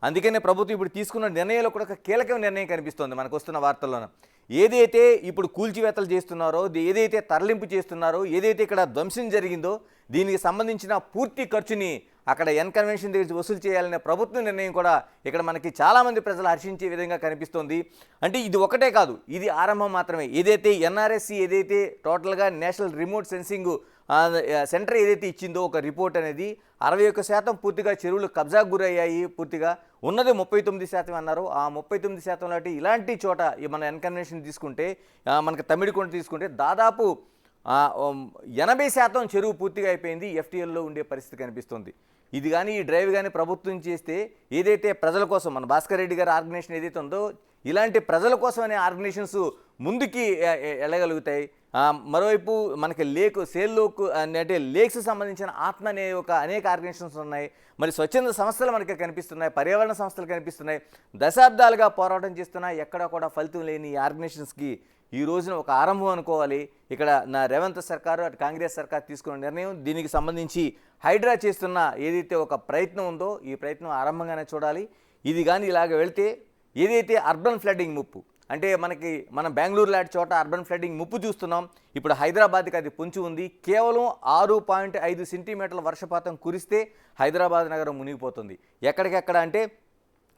అందుకనే ప్రభుత్వం ఇప్పుడు తీసుకున్న నిర్ణయాలు కూడా ఒక కీలకమైన నిర్ణయం కనిపిస్తోంది మనకు వస్తున్న వార్తల్లోన. ఏదైతే ఇప్పుడు కూల్చివేతలు చేస్తున్నారో, ఏదైతే తరలింపు చేస్తున్నారో, ఏదైతే ఇక్కడ ధ్వంసం జరిగిందో దీనికి సంబంధించిన పూర్తి ఖర్చుని అక్కడ కన్వెన్షన్ దగ్గర వసూలు చేయాలనే ప్రభుత్వ నిర్ణయం కూడా ఇక్కడ మనకి చాలామంది ప్రజలు హర్షించే విధంగా కనిపిస్తోంది. అంటే ఇది ఒకటే కాదు, ఇది ఆరంభం మాత్రమే. ఏదైతే ఎన్ఆర్ఎస్సి ఏదైతే టోటల్గా నేషనల్ రిమోట్ సెన్సింగ్ సెంటర్ ఏదైతే ఇచ్చిందో ఒక రిపోర్ట్ అనేది 61% పూర్తిగా చెరువులు కబ్జాకు గురయ్యాయి. పూర్తిగా ఉన్నది 39% అన్నారు. ఆ 39% లాంటి ఇలాంటి చోట మన కన్వెన్షన్ తీసుకుంటే మనకి తమిడికొండ తీసుకుంటే దాదాపు 80% చెరువు పూర్తిగా అయిపోయింది. FTLలో ఉండే పరిస్థితి కనిపిస్తుంది. ఇది కానీ ఈ డ్రైవ్ కానీ ప్రభుత్వం చేస్తే ఏదైతే ప్రజల కోసం మన భాస్కర్ రెడ్డి గారి ఆర్గనైజేషన్ ఏదైతే ఉందో ఇలాంటి ప్రజల కోసం అనే ఆర్గనైజేషన్స్ ముందుకి వెళ్ళగలుగుతాయి. మరోవైపు మనకి సేల్లోకు అంటే లేక్స్ సంబంధించిన ఆత్మ అనే అనేక ఆర్గనైజేషన్స్ ఉన్నాయి. మరి స్వచ్ఛంద సంస్థలు మనకి కనిపిస్తున్నాయి, పర్యావరణ సంస్థలు కనిపిస్తున్నాయి. దశాబ్దాలుగా పోరాటం చేస్తున్నా ఎక్కడా కూడా ఫలితం లేని ఈ ఆర్గనైజేషన్స్కి ఈ రోజున ఒక ఆరంభం అనుకోవాలి. ఇక్కడ రేవంత్ సర్కారు అటు కాంగ్రెస్ సర్కారు తీసుకున్న నిర్ణయం, దీనికి సంబంధించి హైడ్రా చేస్తున్న ఏదైతే ఒక ప్రయత్నం ఉందో ఈ ప్రయత్నం ఆరంభంగానే చూడాలి. ఇది కానీ ఇలాగ వెళ్తే ఏదైతే అర్బన్ ఫ్లడ్డింగ్ ముప్పు, అంటే మనం బెంగళూరు లాంటి చోట అర్బన్ ఫ్లడ్డింగ్ ముప్పు చూస్తున్నాం. ఇప్పుడు హైదరాబాద్కి అది పొంచి ఉంది. కేవలం 6.5 సెంటీమీటర్ల వర్షపాతం కురిస్తే హైదరాబాద్ నగరం మునిగిపోతుంది. ఎక్కడికెక్కడ అంటే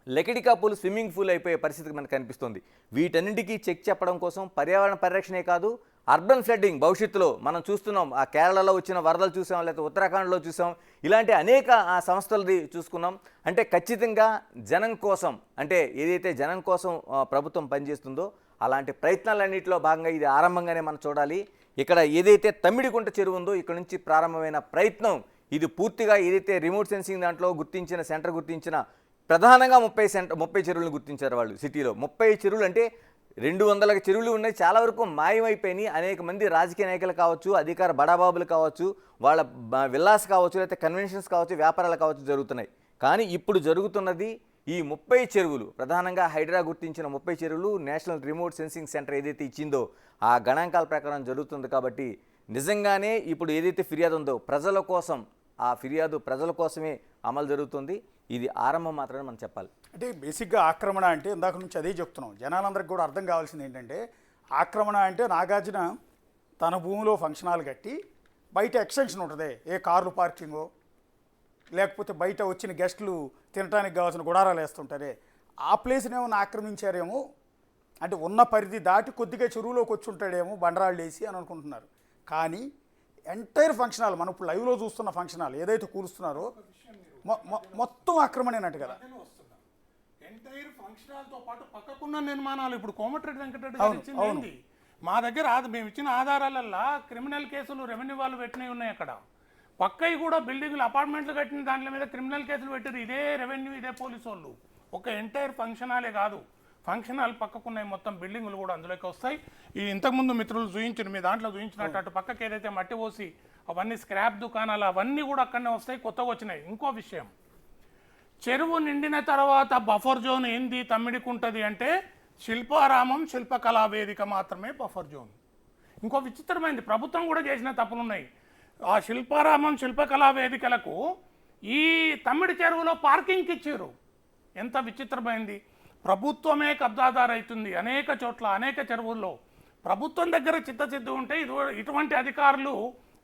లెకిడికా పూల్ స్విమ్మింగ్ పూల్ అయిపోయే పరిస్థితి మనకు కనిపిస్తుంది. వీటన్నింటికీ చెక్ చెప్పడం కోసం పర్యావరణ పరిరక్షణే కాదు, అర్బన్ ఫ్లడ్డింగ్ భవిష్యత్తులో మనం చూస్తున్నాం. ఆ కేరళలో వచ్చిన వరదలు చూసాం, లేకపోతే ఉత్తరాఖండ్లో చూసాం, ఇలాంటి అనేక సంస్థలది చూసుకున్నాం. అంటే ఖచ్చితంగా జనం కోసం, అంటే ఏదైతే జనం కోసం ప్రభుత్వం పనిచేస్తుందో అలాంటి ప్రయత్నాలన్నింటిలో భాగంగా ఇది ఆరంభంగానే మనం చూడాలి. ఇక్కడ ఏదైతే తమ్మిడికుంట చెరువు ఉందో ఇక్కడ నుంచి ప్రారంభమైన ప్రయత్నం ఇది పూర్తిగా ఏదైతే రిమోట్ సెన్సింగ్ దాంట్లో సెంటర్ గుర్తించిన ప్రధానంగా 30 చెరువులను గుర్తించారు వాళ్ళు సిటీలో. 30 చెరువులు అంటే 200 చెరువులు ఉన్నాయి. చాలా వరకు మాయమైపోయినాయి. అనేక మంది రాజకీయ నాయకులు కావచ్చు, అధికార బడాబాబులు కావచ్చు, వాళ్ళ విల్లాస్ కావచ్చు, లేకపోతే కన్వెన్షన్స్ కావచ్చు, వ్యాపారాలు కావచ్చు జరుగుతున్నాయి. కానీ ఇప్పుడు జరుగుతున్నది ఈ 30 చెరువులు, ప్రధానంగా హైడ్రా గుర్తించిన 30 చెరువులు నేషనల్ రిమోట్ సెన్సింగ్ సెంటర్ ఏదైతే ఇచ్చిందో ఆ గణాంకాల ప్రకారం జరుగుతుంది. కాబట్టి నిజంగానే ఇప్పుడు ఏదైతే ఫిర్యాదు ఉందో ప్రజల కోసం, ఆ ఫిర్యాదు ప్రజల కోసమే అమలు జరుగుతుంది. ఇది ఆరంభం మాత్రమే మనం చెప్పాలి. అంటే బేసిక్గా ఆక్రమణ అంటే ఇందాక నుంచి అదే చెప్తున్నాం. జనాలందరికీ కూడా అర్థం కావాల్సింది ఏంటంటే ఆక్రమణ అంటే నాగార్జున తన భూమిలో ఫంక్షన్ హాల్ కట్టి బయట ఎక్స్టెన్షన్ ఉంటుంది, ఏ కార్లు పార్కింగో లేకపోతే బయట వచ్చిన గెస్టులు తినడానికి కావాల్సిన గుడారాలు వేస్తుంటారే ఆ ప్లేస్నేమో ఆక్రమించారేమో, అంటే ఉన్న పరిధి దాటి కొద్దిగా చెరువులోకి వచ్చి ఉంటాడేమో బండరాళ్ళు వేసి అని అనుకుంటున్నారు. కానీ ఎంటైర్ ఫంక్షన్ హాల్, మనం ఇప్పుడు లైవ్లో చూస్తున్న ఫంక్షన్ హాల్ ఏదైతే కూలుస్తున్నారో మొత్తం ఆక్రమణేనట్టు కదా. ఎంటైర్ ఫంక్షన్ హాల్తో పాటు పక్కకున్న నిర్మాణాలు ఇప్పుడు కోమటిరెడ్డి వెంకటరెడ్డి గారు ఇచ్చింది ఏంది? మా దగ్గర మేము ఇచ్చిన ఆధారాలల్లా క్రిమినల్ కేసులు రెవెన్యూ వాళ్ళు పెట్టినవి ఉన్నాయి. అక్కడ పక్కవి కూడా బిల్డింగ్లు అపార్ట్మెంట్లు కట్టిన దాంట్లో మీద క్రిమినల్ కేసులు పెట్టారు. ఇదే రెవెన్యూ, ఇదే పోలీసు వాళ్ళు. ఒక ఎంటైర్ ఫంక్షన్ హాలే కాదు, ఫంక్షన్ హాల్ పక్కకున్నాయి మొత్తం బిల్డింగులు కూడా అందులోకి వస్తాయి. ఈ ఇంతకుముందు మిత్రులు చూపించారు, మీ దాంట్లో చూపించినట్టు అటు పక్కకి ఏదైతే మట్టి పోసి అవన్నీ స్క్రాప్ దుకాణాలు అవన్నీ కూడా అక్కడనే వస్తాయి, కొత్తగా వచ్చినాయి. ఇంకో విషయం, చెరువు నిండిన తర్వాత బఫర్ జోన్ ఏంది తమ్మిడికుంటుంది అంటే శిల్పారామం శిల్పకళా వేదిక మాత్రమే బఫర్ జోన్. ఇంకో విచిత్రమైనది, ప్రభుత్వం కూడా చేసిన తప్పులున్నాయి. ఆ శిల్పారామం శిల్పకళా వేదికలకు ఈ తమ్మిడి చెరువులో పార్కింగ్కి ఇచ్చారు. ఎంత విచిత్రమైంది. ప్రభుత్వమే కబ్జాదారు అవుతుంది అనేక చోట్ల, అనేక చెరువుల్లో. ప్రభుత్వం దగ్గర చిత్తశుద్ధి ఉంటే ఇటువంటి అధికారులు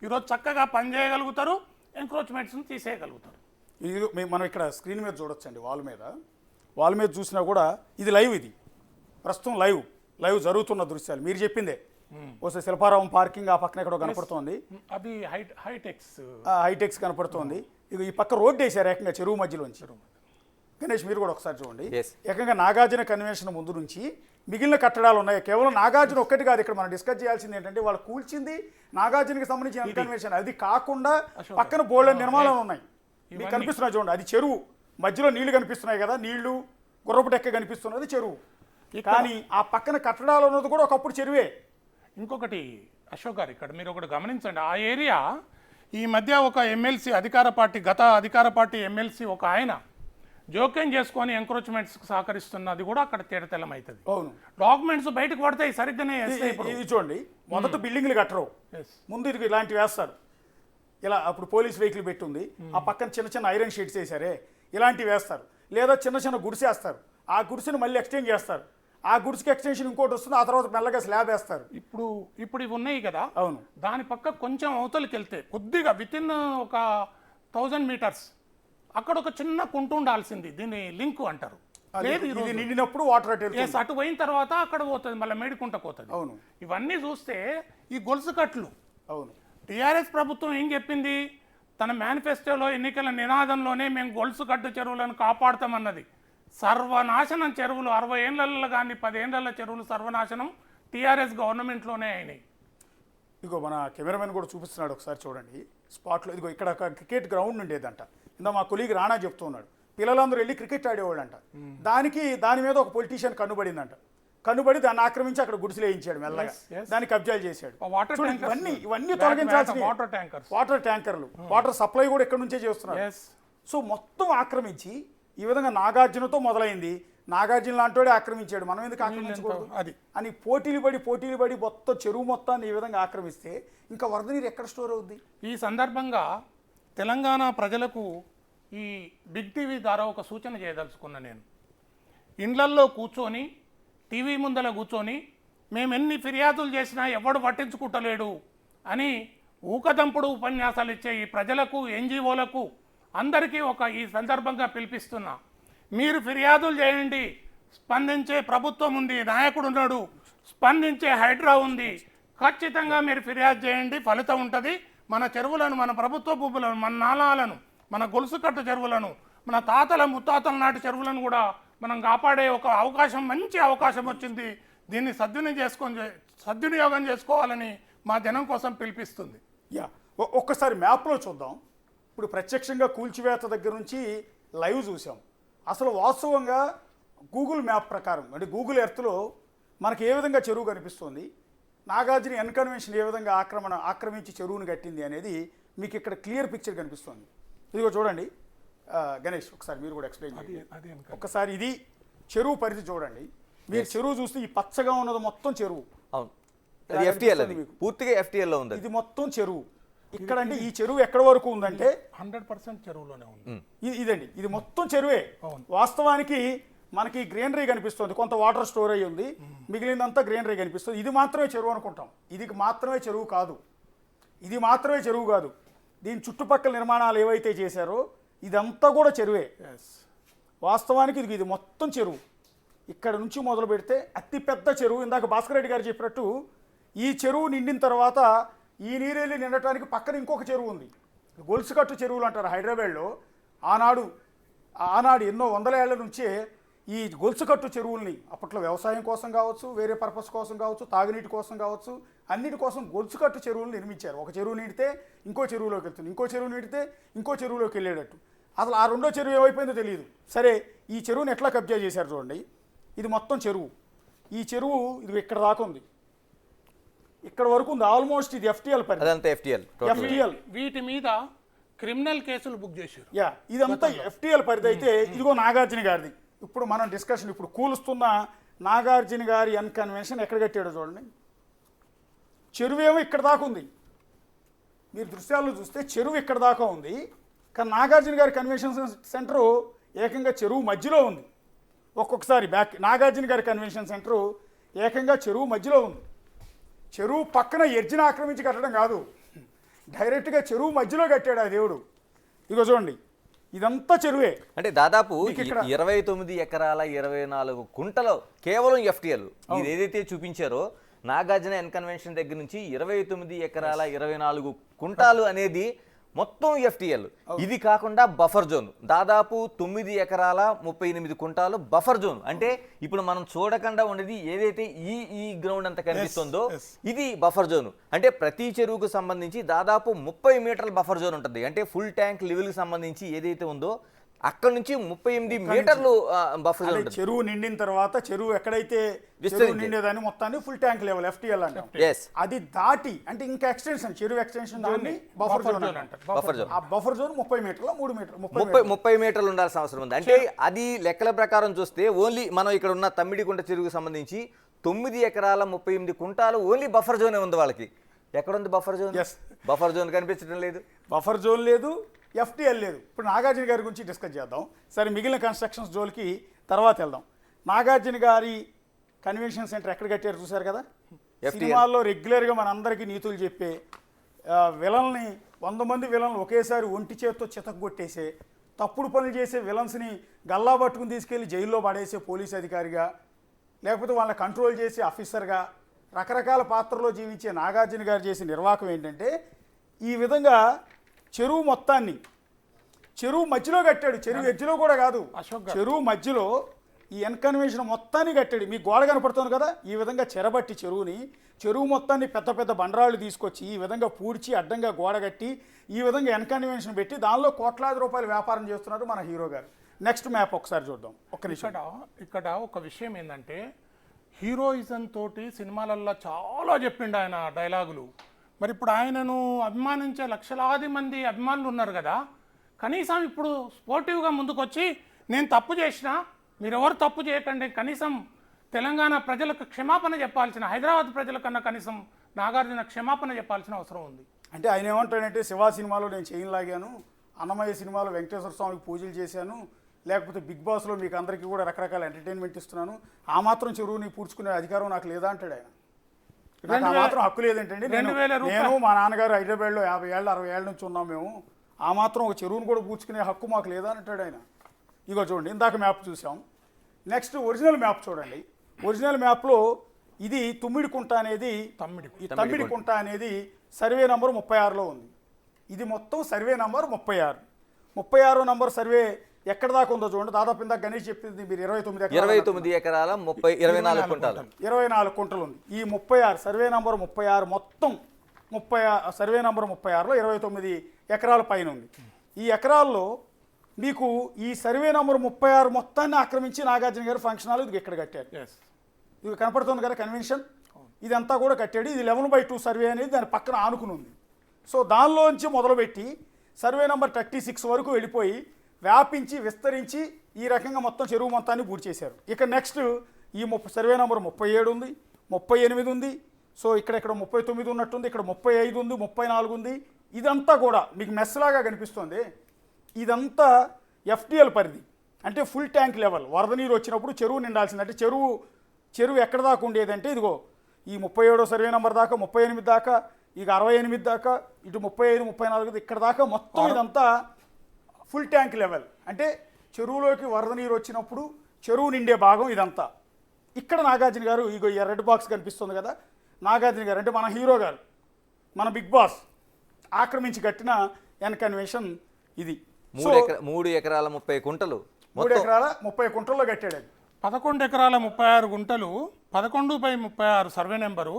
ఈరోజు చక్కగా పనిచేయగలుగుతారు, ఎంక్రోచ్మెంట్స్ని తీసేయగలుగుతారు. ఇది మనం ఇక్కడ స్క్రీన్ మీద చూడొచ్చండి, వాల్ మీద చూసినా కూడా ఇది లైవ్, ఇది ప్రస్తుతం లైవ్ జరుగుతున్న దృశ్యాలు మీరు చెప్పిందే. ఒకసారి శిల్పారామం పార్కింగ్ ఆ పక్కన ఎక్కడో కనపడుతోంది, అది హైటెక్స్ కనపడుతోంది. ఇక ఈ పక్క రోడ్డు వేసారు ఏకంగా చెరువు మధ్యలోంచి. గణేష్ మీరు కూడా ఒకసారి చూడండి, ఏకంగా నాగార్జున కన్వెన్షన్ ముందు నుంచి మిగిలిన కట్టడాలు ఉన్నాయి. కేవలం నాగార్జున ఒక్కటి కాదు, ఇక్కడ మనం డిస్కస్ చేయాల్సింది ఏంటంటే వాళ్ళు కూల్చింది నాగార్జునకి సంబంధించిన కన్వెన్షన్, అది కాకుండా పక్కన బోల్డెన్ నిర్మాణాలు ఉన్నాయి. మీకు కనిపిస్తున్నాయి చూడండి, అది చెరువు మధ్యలో నీళ్లు కనిపిస్తున్నాయి కదా, నీళ్లు గుర్రపు డెక్క కనిపిస్తున్నది చెరువు. కానీ ఆ పక్కన కట్టడాలు ఉన్నది కూడా ఒకప్పుడు చెరువే. ఇంకొకటి అశోక్ గారు, ఇక్కడ మీరు ఒకటి గమనించండి, ఆ ఏరియా ఈ మధ్య ఒక ఎమ్మెల్సీ గత అధికార పార్టీ ఎమ్మెల్సీ ఒక ఆయన జోక్యం చేసుకొని ఎంక్రోచ్మెంట్స్కి సహకరిస్తున్నది కూడా అక్కడ తేటతెల్లమవుతుంది. అవును, డాక్యుమెంట్స్ బయటకు పడతాయి సరిగ్గానే. ఇది చూడండి, మొదట బిల్డింగ్లు కట్టరు, ముందు ఇది ఇలాంటివి వేస్తారు. ఇలా అప్పుడు పోలీస్ వెహికల్ పెట్టుంది, ఆ పక్కన చిన్న చిన్న ఐరన్ షీట్స్ వేసారే ఇలాంటివి వేస్తారు. లేదా చిన్న చిన్న గుడిసె వేస్తారు, ఆ గుడిసెను మళ్ళీ ఎక్స్టెండ్ చేస్తారు, ఆ గుడిసెకి ఎక్స్టెన్షన్ ఇంకోటి వస్తుంది, ఆ తర్వాత మెల్లగా స్లాబ్ వేస్తారు. ఇప్పుడు ఇవి ఉన్నాయి కదా, అవును, దాని పక్క కొంచెం అవతలకి వెళ్తే కొద్దిగా వితిన్ ఒక 1000 మీటర్స్ అక్కడ ఒక చిన్న కుంటు ఉండాల్సింది, దీన్ని లింక్ అంటారు. ఇది నిండినప్పుడు వాటర్ అటు పోయిన తర్వాత అక్కడ పోతుంది, మళ్ళీ మేడికుంట పోతుంది. అవును, ఇవన్నీ చూస్తే ఈ గొలుసు కట్లు. అవును, టీఆర్ఎస్ ప్రభుత్వం ఏం చెప్పింది తన మేనిఫెస్టోలో, ఎన్నికల నినాదంలోనే మేము గొలుసు కట్టు చెరువులను కాపాడుతామన్నది. సర్వనాశనం చెరువులు 60 ఏళ్ళల్లో కానీ 10 ఏళ్ళ చెరువులు సర్వనాశనం టీఆర్ఎస్ గవర్నమెంట్లోనే అయినాయి. ఇదిగో మన కెమెరామెన్ కూడా చూపిస్తున్నాడు, ఒకసారి చూడండి స్పాట్లో. ఇదిగో ఇక్కడ ఒక క్రికెట్ గ్రౌండ్ ఉండేదంట, ఇందా మా కొలీగ్ రాణా చెప్తూ ఉన్నాడు, పిల్లలందరూ వెళ్ళి క్రికెట్ ఆడేవాళ్ళంట. దాని మీద ఒక పొలిటీషియన్ కన్నుబడిందంట, కన్నుబడి దాన్ని ఆక్రమించి అక్కడ గుడిసెలు వేయించాడు, మెల్లగా దాన్ని కబ్జాలు చేశాడు. ఇవన్నీ తొలగించాల్సిన వాటర్ ట్యాంకర్లు, వాటర్ సప్లై కూడా ఇక్కడ నుంచే చేస్తున్నారు. సో మొత్తం ఆక్రమించి ఈ విధంగా నాగార్జునతో మొదలైంది, నాగార్జున లాంటి ఆక్రమించాడు, మనం ఎందుకు ఆక్రమించకూడదు అని పోటీలు పడి మొత్తం చెరువు మొత్తాన్ని ఈ విధంగా ఆక్రమిస్తే ఇంకా వరద నీరు ఎక్కడ స్టోర్ అవుద్ది? ఈ సందర్భంగా తెలంగాణ ప్రజలకు ఈ బిగ్ టీవీ ద్వారా ఒక సూచన చేయదలుచుకున్నా. నేను ఇండ్లల్లో కూర్చొని టీవీ ముందర కూర్చొని మేము ఎన్ని ఫిర్యాదులు చేసినా ఎవడు పట్టించుకుంటలేడు అని ఊకదంపుడు ఉపన్యాసాలు ఇచ్చే ఈ ప్రజలకు, ఎన్జిఓలకు అందరికీ ఈ సందర్భంగా పిలిపిస్తున్నా, మీరు ఫిర్యాదులు చేయండి, స్పందించే ప్రభుత్వం ఉంది, నాయకుడు ఉన్నాడు, స్పందించే హైడ్రా ఉంది, ఖచ్చితంగా మీరు ఫిర్యాదు చేయండి, ఫలితం ఉంటుంది. మన చెరువులను, మన ప్రభుత్వ భూములను, మన నాలాలను, మన గొలుసుకట్టు చెరువులను, మన తాతల ముత్తాతల నాటి చెరువులను కూడా మనం కాపాడే ఒక అవకాశం, మంచి అవకాశం వచ్చింది. దీన్ని సద్వినియోగం చేసుకోవాలని మా జనం కోసం పిలిపిస్తుంది. ఒక్కసారి మ్యాప్లో చూద్దాం. ఇప్పుడు ప్రత్యక్షంగా కూల్చివేత దగ్గర నుంచి లైవ్ చూసాం. అసలు వాస్తవంగా గూగుల్ మ్యాప్ ప్రకారం, అంటే గూగుల్ ఎర్త్లో మనకి ఏ విధంగా చెరువు కనిపిస్తుంది, నాగార్జున ఎన్కన్వెన్షన్ ఏ విధంగా ఆక్రమించి చెరువును కట్టింది అనేది మీకు ఇక్కడ క్లియర్ పిక్చర్ కనిపిస్తుంది. ఇదిగో చూడండి గణేష్, ఒకసారి మీరు కూడా ఎక్స్ప్లెయిన్ చేయండి. ఒక్కసారి ఇది చెరువు పరిధి చూడండి, మీరు చెరువు చూస్తే ఈ పచ్చగా ఉన్నది మొత్తం చెరువు. అవును, పూర్తిగా FTL లో ఉంది. ఇది మొత్తం చెరువు. ఇక్కడ అంటే ఈ చెరువు ఎక్కడ వరకు ఉందంటే 100% చెరువులోనే ఉంది. ఇదండి, ఇది మొత్తం చెరువే. వాస్తవానికి మనకి గ్రీనరీ కనిపిస్తుంది, కొంత వాటర్ స్టోర్ అయ్యి ఉంది, మిగిలినంతా గ్రీనరీ కనిపిస్తుంది. ఇది మాత్రమే చెరువు అనుకుంటాం, ఇది మాత్రమే చెరువు కాదు, ఇది మాత్రమే చెరువు కాదు. దీని చుట్టుపక్కల నిర్మాణాలు ఏవైతే చేశారో ఇదంతా కూడా చెరువే. వాస్తవానికి ఇది మొత్తం చెరువు. ఇక్కడ నుంచి మొదలు పెడితే అతిపెద్ద చెరువు. ఇందాక భాస్కర్ రెడ్డి గారు చెప్పినట్టు ఈ చెరువు నిండిన తర్వాత ఈ నీరెళ్ళి నిండటానికి పక్కన ఇంకొక చెరువు ఉంది, గొలుసుకట్టు చెరువులు అంటారు హైదరాబాద్లో. ఆనాడు ఎన్నో వందల ఏళ్ల నుంచే ఈ గొలుసుకట్టు చెరువుల్ని అప్పట్లో వ్యవసాయం కోసం కావచ్చు, వేరే పర్పస్ కోసం కావచ్చు, తాగునీటి కోసం కావచ్చు, అన్నిటి కోసం గొలుసుకట్టు చెరువులు నిర్మించారు. ఒక చెరువు నీడితే ఇంకో చెరువులోకి వెళ్తుంది, ఇంకో చెరువు నీడితే ఇంకో చెరువులోకి వెళ్ళేటట్టు. అసలు ఆ రెండో చెరువు ఏమైపోయిందో తెలియదు. సరే, ఈ చెరువుని ఎట్లా కబ్జా చేశారు చూడండి. ఇది మొత్తం చెరువు. ఈ చెరువు ఇది ఇక్కడ దాకా ఉంది, ఇక్కడ వరకు ఉంది. ఆల్మోస్ట్ ఇది ఎఫ్టీఎల్ పరిధి. అదంతా ఎఫ్టీఎల్. ఎఫ్టీఎల్ వీటి మీద క్రిమినల్ కేసులు బుక్ చేశారు. యా, ఇదంతా ఎఫ్టీఎల్ పరిధి. అయితే ఇదిగో నాగార్జున గారిది. ఇప్పుడు మనం డిస్కషన్, ఇప్పుడు కూలుస్తున్న నాగార్జున గారి అన్కన్వెన్షన్ ఎక్కడ కట్టాడో చూడండి. చెరువు ఏమో ఇక్కడ దాకా ఉంది, మీరు దృశ్యాల్లో చూస్తే చెరువు ఇక్కడ దాకా ఉంది. కానీ నాగార్జున గారి కన్వెన్షన్ సెంటరు ఏకంగా చెరువు మధ్యలో ఉంది. ఒక్కొక్కసారి బ్యాక్ నాగార్జున గారి కన్వెన్షన్ సెంటరు ఏకంగా చెరువు మధ్యలో ఉంది. చెరువు పక్కన ఎర్జిని ఆక్రమించి కట్టడం కాదు, డైరెక్ట్గా చెరువు మధ్యలో కట్టాడు ఆ దేవుడు. ఇదిగో చూడండి, ఇదంతా చెరువే. అంటే దాదాపు ఇక్కడ 29 ఎకరాల 24 కుంటలు కేవలం ఎఫ్టీఎల్. ఇది ఏదైతే చూపించారో నాగార్జున ఎన్కన్వెన్షన్ దగ్గర నుంచి 29 ఎకరాల 24 కుంటాలు అనేది మొత్తం ఎఫ్టీఎల్. ఇది కాకుండా బఫర్ జోన్ దాదాపు 9 ఎకరాల 38 కుంటాలు బఫర్ జోన్. అంటే ఇప్పుడు మనం చూడకుండా ఉండేది ఏదైతే ఈ గ్రౌండ్ అంతా కనిపిస్తుందో ఇది బఫర్ జోన్. అంటే ప్రతి చెరువుకు సంబంధించి దాదాపు 30 మీటర్ల బఫర్ జోన్ ఉంటుంది. అంటే ఫుల్ ట్యాంక్ లెవెల్కి సంబంధించి ఏదైతే ఉందో అక్కడ నుంచి 38 మీటర్లు బఫర్ జోన్ ఉంటుంది. చెరువు నిండిన తర్వాత చెరువు ఎక్కడైతే చెరువు నిండేదాన్ని మొత్తాన్ని ఫుల్ ట్యాంక్ లెవెల్ ఎఫ్టీఎల్ అంటాం. అది దాటి అంటే ఇంకా ఎక్స్టెన్షన్, చెరువు ఎక్స్టెన్షన్ దాన్ని బఫర్ జోన్ అంటారు. Buffer zone. ఆ బఫర్ జోన్ 30 మీటర్ల 3 మీటర్లు 30 మీటర్లు ఉండాల్సిన అవసరం ఉంది. అంటే అది లెక్కల ప్రకారం చూస్తే ఓన్లీ మనం ఇక్కడ ఉన్న తమ్మిడికుంట చెరువుకు సంబంధించి 9 ఎకరాల 38 కుంటాలు ఓన్లీ బఫర్ జోనే ఉంది వాళ్ళకి. ఎక్కడుంది బఫర్ జోన్? బఫర్ జోన్ కనిపించడం లేదు, బఫర్ జోన్ లేదు, ఎఫ్టీఎల్ లేదు. ఇప్పుడు నాగార్జున గారి గురించి డిస్కస్ చేద్దాం. సరే, మిగిలిన కన్స్ట్రక్షన్స్ జోలికి తర్వాత వెళ్దాం. నాగార్జున గారి కన్వెన్షన్ సెంటర్ ఎక్కడ కట్టారు చూశారు కదా. సినిమాల్లో రెగ్యులర్గా మనందరికీ నీతులు చెప్పే విలన్ని 100 మంది విలన్లు ఒకేసారి ఒంటి చేతితో చితగ్గొట్టేసే, తప్పుడు పనులు చేసే విలన్స్ని గల్లా పట్టుకుని తీసుకెళ్లి జైల్లో పడేసే పోలీస్ అధికారిగా, లేకపోతే వాళ్ళని కంట్రోల్ చేసే ఆఫీసర్గా, రకరకాల పాత్రలో జీవించే నాగార్జున గారు చేసే నిర్వాహకం ఏంటంటే ఈ విధంగా చెరువు మొత్తాన్ని చెరువు మధ్యలో కట్టాడు. చెరువు ఎడ్జ్లో కూడా కాదు, చెరువు మధ్యలో ఈ ఎన్కన్వెన్షన్ మొత్తాన్ని కట్టాడు. మీకు గోడ కనపడుతుంది కదా, ఈ విధంగా చెరబట్టి చెరువు మొత్తాన్ని పెద్ద పెద్ద బండరాళ్ళు తీసుకొచ్చి ఈ విధంగా పూడ్చి అడ్డంగా గోడ కట్టి ఈ విధంగా ఎన్కన్వెన్షన్ పెట్టి దానిలో కోట్లాది రూపాయలు వ్యాపారం చేస్తున్నారు మన హీరో గారు. నెక్స్ట్ మ్యాప్ ఒకసారి చూద్దాం. ఒక్క నిమిషం. ఇక్కడ ఒక విషయం ఏంటంటే హీరోయిజం తోటి సినిమాలల్లో చాలా చెప్పిండు ఆయన డైలాగులు. మరి ఇప్పుడు ఆయనను అభిమానించే లక్షలాది మంది అభిమానులు ఉన్నారు కదా, కనీసం ఇప్పుడు స్పోర్టివ్గా ముందుకొచ్చి నేను తప్పు చేసినా మీరెవరు తప్పు చేయకండి, కనీసం తెలంగాణ ప్రజలకు క్షమాపణ చెప్పాల్సిన, హైదరాబాద్ ప్రజలకన్నా కనీసం నాగార్జున క్షమాపణ చెప్పాల్సిన అవసరం ఉంది. అంటే ఆయన ఏమంటాడంటే శివ సినిమాలో నేను చైన్ లాగాను, అన్నమయ్య సినిమాలో వెంకటేశ్వర స్వామికి పూజలు చేశాను, లేకపోతే బిగ్ బాస్లో మీకు అందరికీ కూడా రకరకాల ఎంటర్టైన్మెంట్ ఇస్తున్నాను, ఆ మాత్రం చెరువుని పూడ్చుకునే అధికారం నాకు లేదా అంటాడు ఆయన. నాకు ఆ మాత్రం హక్కు లేదంటండి, నేను మా నాన్నగారు హైదరాబాద్లో 50 ఏళ్ళు 60 ఏళ్ళ నుంచి ఉన్నాం మేము, ఆ మాత్రం ఒక చెరువును కూడా పూడ్చుకునే హక్కు మాకు లేదా అంటాడు ఆయన. ఇగో చూడండి, ఇందాక మ్యాప్ చూసాం. నెక్స్ట్ ఒరిజినల్ మ్యాప్ చూడండి. ఒరిజినల్ మ్యాప్లో ఇది తుమ్మిడికుంట అనేది తమ్మిడికుంట అనేది సర్వే నంబర్ 36లో ఉంది. ఇది మొత్తం సర్వే నంబర్ 36 నంబర్ సర్వే ఎక్కడ దాకా ఉందో చూడండి. దాదాపు ఇందాక గణేష్ చెప్పింది మీరు 29 ఎకరాల 24 కుంటాలు 24 కుంటలు ఉంది. ఈ 36 సర్వే నంబర్ 36 మొత్తం 30 సర్వే నంబర్ 36లో 29 ఎకరాల పైన ఉంది. ఈ ఎకరాల్లో మీకు ఈ సర్వే నంబర్ 36 మొత్తాన్ని ఆక్రమించి నాగార్జున గారు ఫంక్షన్ హాల్ ఇది ఇక్కడ కట్టారు. ఇది కనపడుతుంది కదా కన్వెన్షన్, ఇదంతా కూడా కట్టాడు. ఇది 11/2 సర్వే అనేది దాని పక్కన ఆనుకుని ఉంది. సో దానిలోంచి మొదలుపెట్టి సర్వే నంబర్ 36 వరకు వెళ్ళిపోయి వ్యాపించి విస్తరించి ఈ రకంగా మొత్తం చెరువు మొత్తాన్ని పూర్తి చేశారు. ఇక నెక్స్ట్ ఈ సర్వే నంబర్ 37 ఉంది, 38 ఉంది. సో ఇక్కడ 39 ఉన్నట్టుంది, ఇక్కడ 35 ఉంది, 34 ఉంది. ఇదంతా కూడా మీకు మెస్లాగా కనిపిస్తుంది. ఇదంతా ఎఫ్టీఎల్ పరిధి, అంటే ఫుల్ ట్యాంక్ లెవెల్. వరద నీరు వచ్చినప్పుడు చెరువు నిండాల్సింది. అంటే చెరువు ఎక్కడ దాకా ఉండేదంటే ఇదిగో ఈ 37 సర్వే నెంబర్ దాకా, 38 దాకా, ఇక 68 దాకా, ఇటు 35, 34 ఇక్కడ దాకా మొత్తం ఇదంతా ఫుల్ ట్యాంక్ లెవెల్. అంటే చెరువులోకి వరద నీరు వచ్చినప్పుడు చెరువు నిండే భాగం ఇదంతా. ఇక్కడ నాగార్జున గారు ఇగో ఈ రెడ్ బాక్స్ కనిపిస్తుంది కదా, నాగార్జున గారు అంటే మన హీరో గారు, మన బిగ్ బాస్ ఆక్రమించి కట్టిన ఎన్కన్వెన్షన్ ఇది. 3 ఎకరాల 30 కుంటలు 3 ఎకరాల 30 కుంటల్లో కట్టాడు అది. 11 ఎకరాల 36 గుంటలు 11/36 సర్వే నెంబరు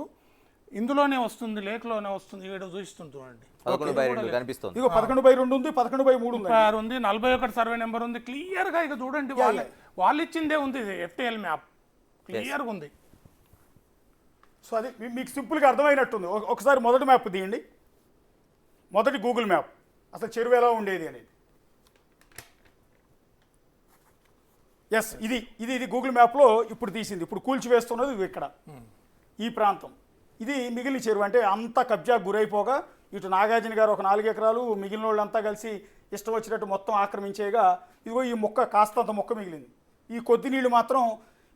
ఇందులోనే వస్తుంది, లేఖలోనే వస్తుంది. ఈడ చూపిస్తుంది చూడండి, 11/2 కనిపిస్తుంది. ఇదిగో 11/2 ఉంది, 11/3 ఉంది. 36 ఉంది, 41 సర్వే నెంబర్ ఉంది. క్లియర్గా ఇక చూడండి, వాళ్ళు ఇచ్చిందే ఉంది, FTL మ్యాప్ క్లియర్గా ఉంది. సో అది మీకు సింపుల్గా అర్థమైనట్టుంది. ఒకసారి మొదటి మ్యాప్ తీయండి, మొదటి గూగుల్ మ్యాప్, అసలు చెరువు ఎలా ఉండేది అనేది. ఎస్, ఇది గూగుల్ మ్యాప్లో ఇప్పుడు తీసింది. ఇప్పుడు కూల్చివేస్తున్నది ఇది ఇక్కడ ఈ ప్రాంతం. ఇది మిగిలిన చెరువు, అంటే అంతా కబ్జా గురైపోగా ఇటు నాగార్జున గారు ఒక 4 ఎకరాలు, మిగిలిన వాళ్ళంతా కలిసి ఇష్టం వచ్చినట్టు మొత్తం ఆక్రమించేయగా ఇదిగో ఈ మొక్క కాస్తంత మొక్క మిగిలింది. ఈ కొద్ది నీళ్ళు మాత్రం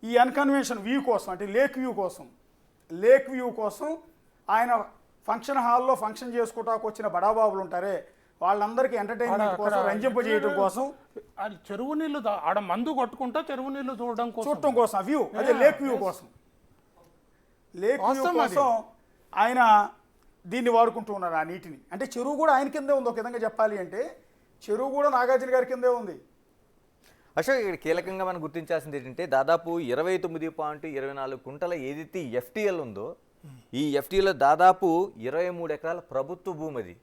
ఈ అన్కన్వెన్షన్ వ్యూ కోసం, అంటే లేక్ వ్యూ కోసం ఆయన ఫంక్షన్ హాల్లో ఫంక్షన్ చేసుకోవటానికి వచ్చిన బడాబాబులు ఉంటారే వాళ్ళందరికీ ఎంటర్టైన్మెంట్ కోసం, రంజింపజేయడం కోసం, చెరువు నీళ్లు ఆడ మందు కొట్టుకుంటా చెరువు నీళ్లు చూడడం కోసం వ్యూ, అదే లేక్ వ్యూ కోసం ఆయన దీన్ని వాడుకుంటూ ఉన్నారు ఆ నీటిని. అంటే చెరువు కూడా ఆయన కిందే ఉంది. ఒక విధంగా చెప్పాలి అంటే చెరువు కూడా నాగార్జున గారి కిందే ఉంది. అశోక్, ఇక్కడ కీలకంగా మనం గుర్తించాల్సింది ఏంటంటే దాదాపు 29.24 కుంటల ఏదైతే FTL ఉందో ఈ FTL దాదాపు 23 ఎకరాల ప్రభుత్వ భూమి. అది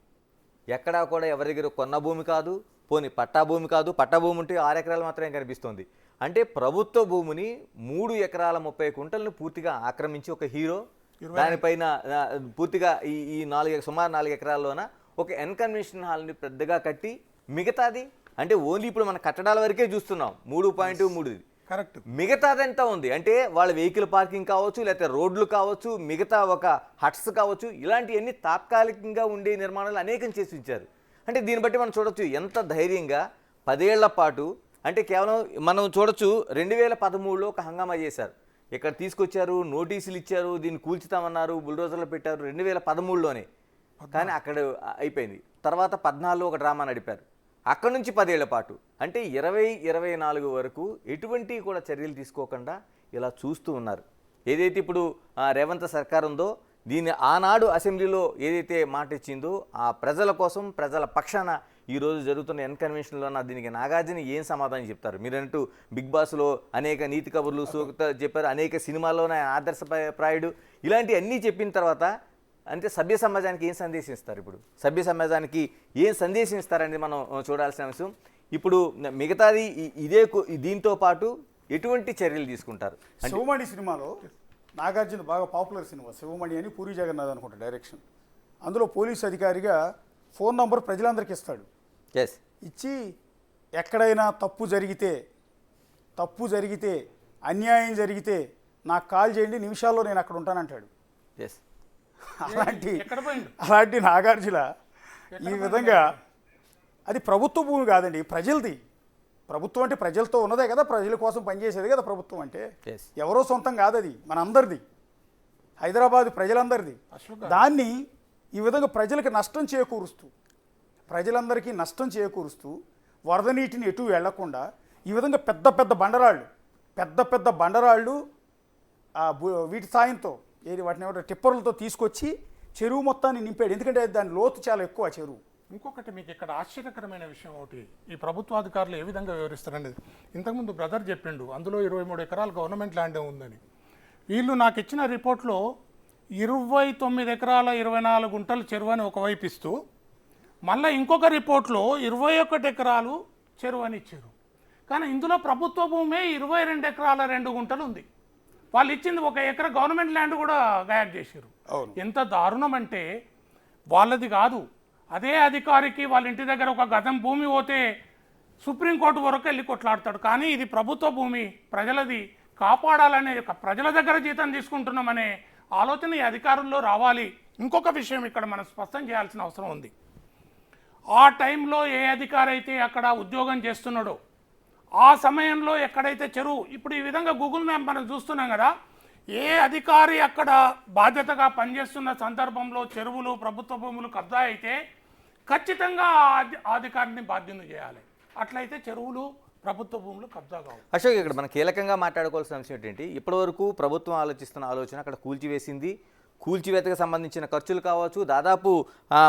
ఎక్కడా కూడా ఎవరి దగ్గర కొన్న భూమి కాదు, పోనీ పట్టా భూమి కాదు. పట్టా భూమి ఉంటే 6 ఎకరాలు మాత్రమే కనిపిస్తుంది. అంటే ప్రభుత్వ భూమిని 3 ఎకరాల 30 కుంటలను పూర్తిగా ఆక్రమించి ఒక హీరో దానిపైన పూర్తిగా ఈ సుమారు 4 ఎకరాల్లోన ఒక ఎన్కన్వెన్షన్ హాల్ని పెద్దగా కట్టి మిగతాది అంటే ఓన్లీ ఇప్పుడు మన కట్టడాల వరకే చూస్తున్నాం 3.3. కరెక్ట్. మిగతాదంతా ఉంది. అంటే వాళ్ళ వెహికల్ పార్కింగ్ కావచ్చు, లేకపోతే రోడ్లు కావచ్చు, మిగతా ఒక హట్స్ కావచ్చు, ఇలాంటివన్నీ తాత్కాలికంగా ఉండే నిర్మాణాలు అనేకం చేసి ఉంచారు. అంటే దీన్ని బట్టి మనం చూడొచ్చు ఎంత ధైర్యంగా 10 ఏళ్ల పాటు, అంటే కేవలం మనం చూడొచ్చు 2013లో ఒక హంగామా చేశారు. ఇక్కడ తీసుకొచ్చారు, నోటీసులు ఇచ్చారు, దీన్ని కూల్చుతామన్నారు, బుల్డోజర్లు పెట్టారు 2013లోనే. కానీ అక్కడ అయిపోయింది. తర్వాత 14లో ఒక డ్రామా నడిపారు. అక్కడ నుంచి 10 ఏళ్ల పాటు, అంటే 2024 వరకు ఎటువంటి కూడా చర్యలు తీసుకోకుండా ఇలా చూస్తూ ఉన్నారు. ఏదైతే ఇప్పుడు రేవంత్ సర్కార్ ఉందో దీన్ని ఆనాడు అసెంబ్లీలో ఏదైతే మాట ఇచ్చిందో ఆ ప్రజల కోసం, ప్రజల పక్షాన ఈరోజు జరుగుతున్న ఎన్కన్వెన్షన్లో దీనికి నాగార్జున ఏం సమాధానం చెప్తారు? మీరంటూ బిగ్ బాస్లో అనేక నీతి కబుర్లు సూక్త చెప్పారు, అనేక సినిమాల్లోనే ఆదర్శప్రాయుడు, ఇలాంటివి అన్నీ చెప్పిన తర్వాత అంటే సభ్య సమాజానికి ఏం సందేశం ఇస్తారు? ఇప్పుడు సభ్య సమాజానికి ఏం సందేశం ఇస్తారనేది మనం చూడాల్సిన అంశం. ఇప్పుడు మిగతాది దీంతో పాటు ఎటువంటి చర్యలు తీసుకుంటారు? శివమణి సినిమాలో నాగార్జున బాగా పాపులర్ సినిమా శివమణి అని, పూరి జగన్నాథ్ అనుకుంటా డైరెక్షన్. అందులో పోలీస్ అధికారిగా ఫోన్ నంబర్ ప్రజలందరికీ ఇస్తాడు. ఇచ్చి ఎక్కడైనా తప్పు జరిగితే అన్యాయం జరిగితే నాకు కాల్ చేయండి, నిమిషాల్లో నేను అక్కడ ఉంటానంటాడు. అలాంటి నాగార్జున ఈ విధంగా, అది ప్రభుత్వ భూమి కాదండి, ప్రజలది. ప్రభుత్వం అంటే ప్రజలతో ఉన్నదే కదా, ప్రజల కోసం పనిచేసేది కదా ప్రభుత్వం అంటే. ఎవరో సొంతం కాదు, అది మన అందరిది, హైదరాబాద్ ప్రజలందరిది. దాన్ని ఈ విధంగా ప్రజలకు ప్రజలందరికీ నష్టం చేకూరుస్తూ వరద నీటిని ఎటు వెళ్లకుండా ఈ విధంగా పెద్ద పెద్ద బండరాళ్ళు వీటి సాయంతో వాటిని టిప్పర్లతో తీసుకొచ్చి చెరువు మొత్తాన్ని నింపాడు. ఎందుకంటే దాని లోతు చాలా ఎక్కువ చెరువు. ఇంకొకటి మీకు ఇక్కడ ఆశ్చర్యకరమైన విషయం ఒకటి, ఈ ప్రభుత్వాధికారులు ఏ విధంగా వివరిస్తారండి. ఇంతకుముందు బ్రదర్ చెప్పిండు అందులో 23 ఎకరాలు గవర్నమెంట్ ల్యాండే ఉందని. వీళ్ళు నాకు ఇచ్చిన రిపోర్ట్లో 29 ఎకరాల 24 గుంటలు చెరువు అని ఒకవైపు ఇస్తూ, మళ్ళీ ఇంకొక రిపోర్ట్లో 21 ఎకరాలు చెరువు అని ఇచ్చారు. కానీ ఇందులో ప్రభుత్వ భూమే 22 ఎకరాల 2 గుంటలు ఉంది. వాళ్ళు ఇచ్చింది 1 ఎకరా గవర్నమెంట్ ల్యాండ్ కూడా గాయబ్ చేశారు. ఎంత దారుణం అంటే వాళ్ళది కాదు, అదే అధికారికి వాళ్ళ ఇంటి దగ్గర ఒక గజం భూమి పోతే సుప్రీంకోర్టు వరకు వెళ్ళి కొట్లాడతాడు. కానీ ఇది ప్రభుత్వ భూమి, ప్రజలది, కాపాడాలనే ప్రజల దగ్గర జీతం తీసుకుంటున్నామనే ఆలోచన ఈ అధికారుల్లో రావాలి. ఇంకొక విషయం ఇక్కడ మనం స్పష్టం చేయాల్సిన అవసరం ఉంది. ఆ టైంలో ఏ అధికారి అయితే అక్కడ ఉద్యోగం చేస్తున్నాడో ఆ సమయంలో ఎక్కడైతే చెరువు, ఇప్పుడు ఈ విధంగా గూగుల్ మ్యాప్ మనం చూస్తున్నాం కదా, ఏ అధికారి అక్కడ బాధ్యతగా పనిచేస్తున్న సందర్భంలో చెరువులు ప్రభుత్వ భూములు కబ్జా అయితే ఖచ్చితంగా ఆ అధికారిని బాధ్యతను చేయాలి. అట్లయితే చెరువులు ప్రభుత్వ భూములు కబ్జా కావు. అశోక్, ఇక్కడ మనం కీలకంగా మాట్లాడుకోవాల్సిన అంశం ఏంటంటే ఇప్పటివరకు ప్రభుత్వం ఆలోచిస్తున్న ఆలోచన అక్కడ కూల్చివేసింది కూల్చివేతకు సంబంధించిన ఖర్చులు కావచ్చు, దాదాపు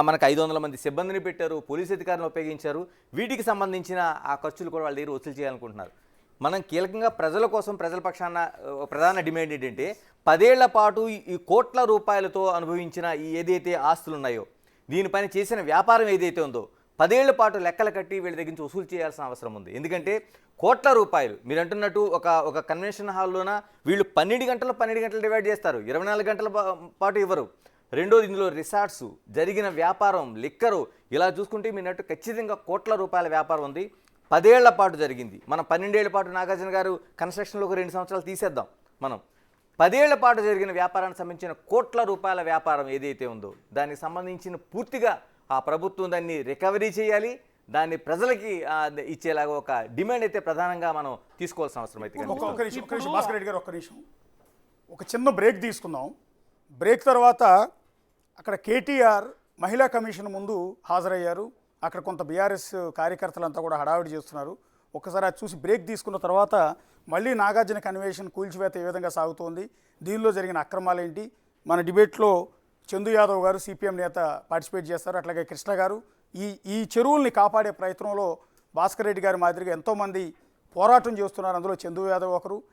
మనకు 500 మంది సిబ్బందిని పెట్టారు, పోలీస్ అధికారులను ఉపయోగించారు. వీటికి సంబంధించిన ఆ ఖర్చులు కూడా వాళ్ళ దగ్గర వసూలు చేయాలనుకుంటున్నారు. మనం కీలకంగా ప్రజల కోసం, ప్రజల పక్షాన ప్రధాన డిమాండ్ ఏంటంటే 10 ఏళ్ల పాటు ఈ కోట్ల రూపాయలతో అనుభవించిన ఈ ఏదైతే ఆస్తులు ఉన్నాయో, దీనిపైన చేసిన వ్యాపారం ఏదైతే ఉందో 10 ఏళ్ల పాటు లెక్కలు కట్టి వీళ్ళ దగ్గర నుంచి వసూలు చేయాల్సిన అవసరం ఉంది. ఎందుకంటే కోట్ల రూపాయలు మీరు అంటున్నట్టు ఒక కన్వెన్షన్ హాల్లోన వీళ్ళు 12 గంటలు డివైడ్ చేస్తారు, 24 గంటల పాటు ఇవ్వరు. రెండోది ఇందులో రిసార్ట్స్, జరిగిన వ్యాపారం, లిక్కరు, ఇలా చూసుకుంటే మీరన్నట్టు ఖచ్చితంగా కోట్ల రూపాయల వ్యాపారం ఉంది. 10 ఏళ్ల పాటు జరిగింది. మనం 12 ఏళ్ల పాటు నాగార్జున గారు కన్స్ట్రక్షన్లో ఒక 2 సంవత్సరాలు తీసేద్దాం. మనం 10 ఏళ్ల పాటు జరిగిన వ్యాపారానికి సంబంధించిన కోట్ల రూపాయల వ్యాపారం ఏదైతే ఉందో దానికి సంబంధించిన పూర్తిగా ఆ ప్రభుత్వం దాన్ని రికవరీ చేయాలి, దాన్ని ప్రజలకి ఇచ్చేలాగా ఒక డిమాండ్ అయితే ప్రధానంగా మనం తీసుకోవాల్సిన అవసరం అయితే కనిపిస్తుంది. ఒక్క నిమిషం భాస్కర్ రెడ్డి గారు, ఒక్క నిమిషం, ఒక చిన్న బ్రేక్ తీసుకుందాం. బ్రేక్ తర్వాత అక్కడ కేటీఆర్ మహిళా కమిషన్ ముందు హాజరయ్యారు. అక్కడ కొంత బీఆర్ఎస్ కార్యకర్తలంతా కూడా హడావిడి చేస్తున్నారు. ఒక్కసారి అది చూసి బ్రేక్ తీసుకున్న తర్వాత మళ్ళీ నాగార్జున కన్వెన్షన్ కూల్చివేత ఏ విధంగా సాగుతోంది, దీనిలో జరిగిన అక్రమాలు ఏంటి, మన డిబేట్లో చందు యాదవ్ గారు సిపిఎం నేత పార్టిసిపేట్ చేస్తారు, అట్లాగే కృష్ణ గారు. ఈ చెరువుల్ని కాపాడే ప్రయత్నంలో భాస్కర్ రెడ్డి గారి మాదిరిగా ఎంతోమంది పోరాటం చేస్తున్నారు. అందులో చందు యాదవ్ ఒకరు.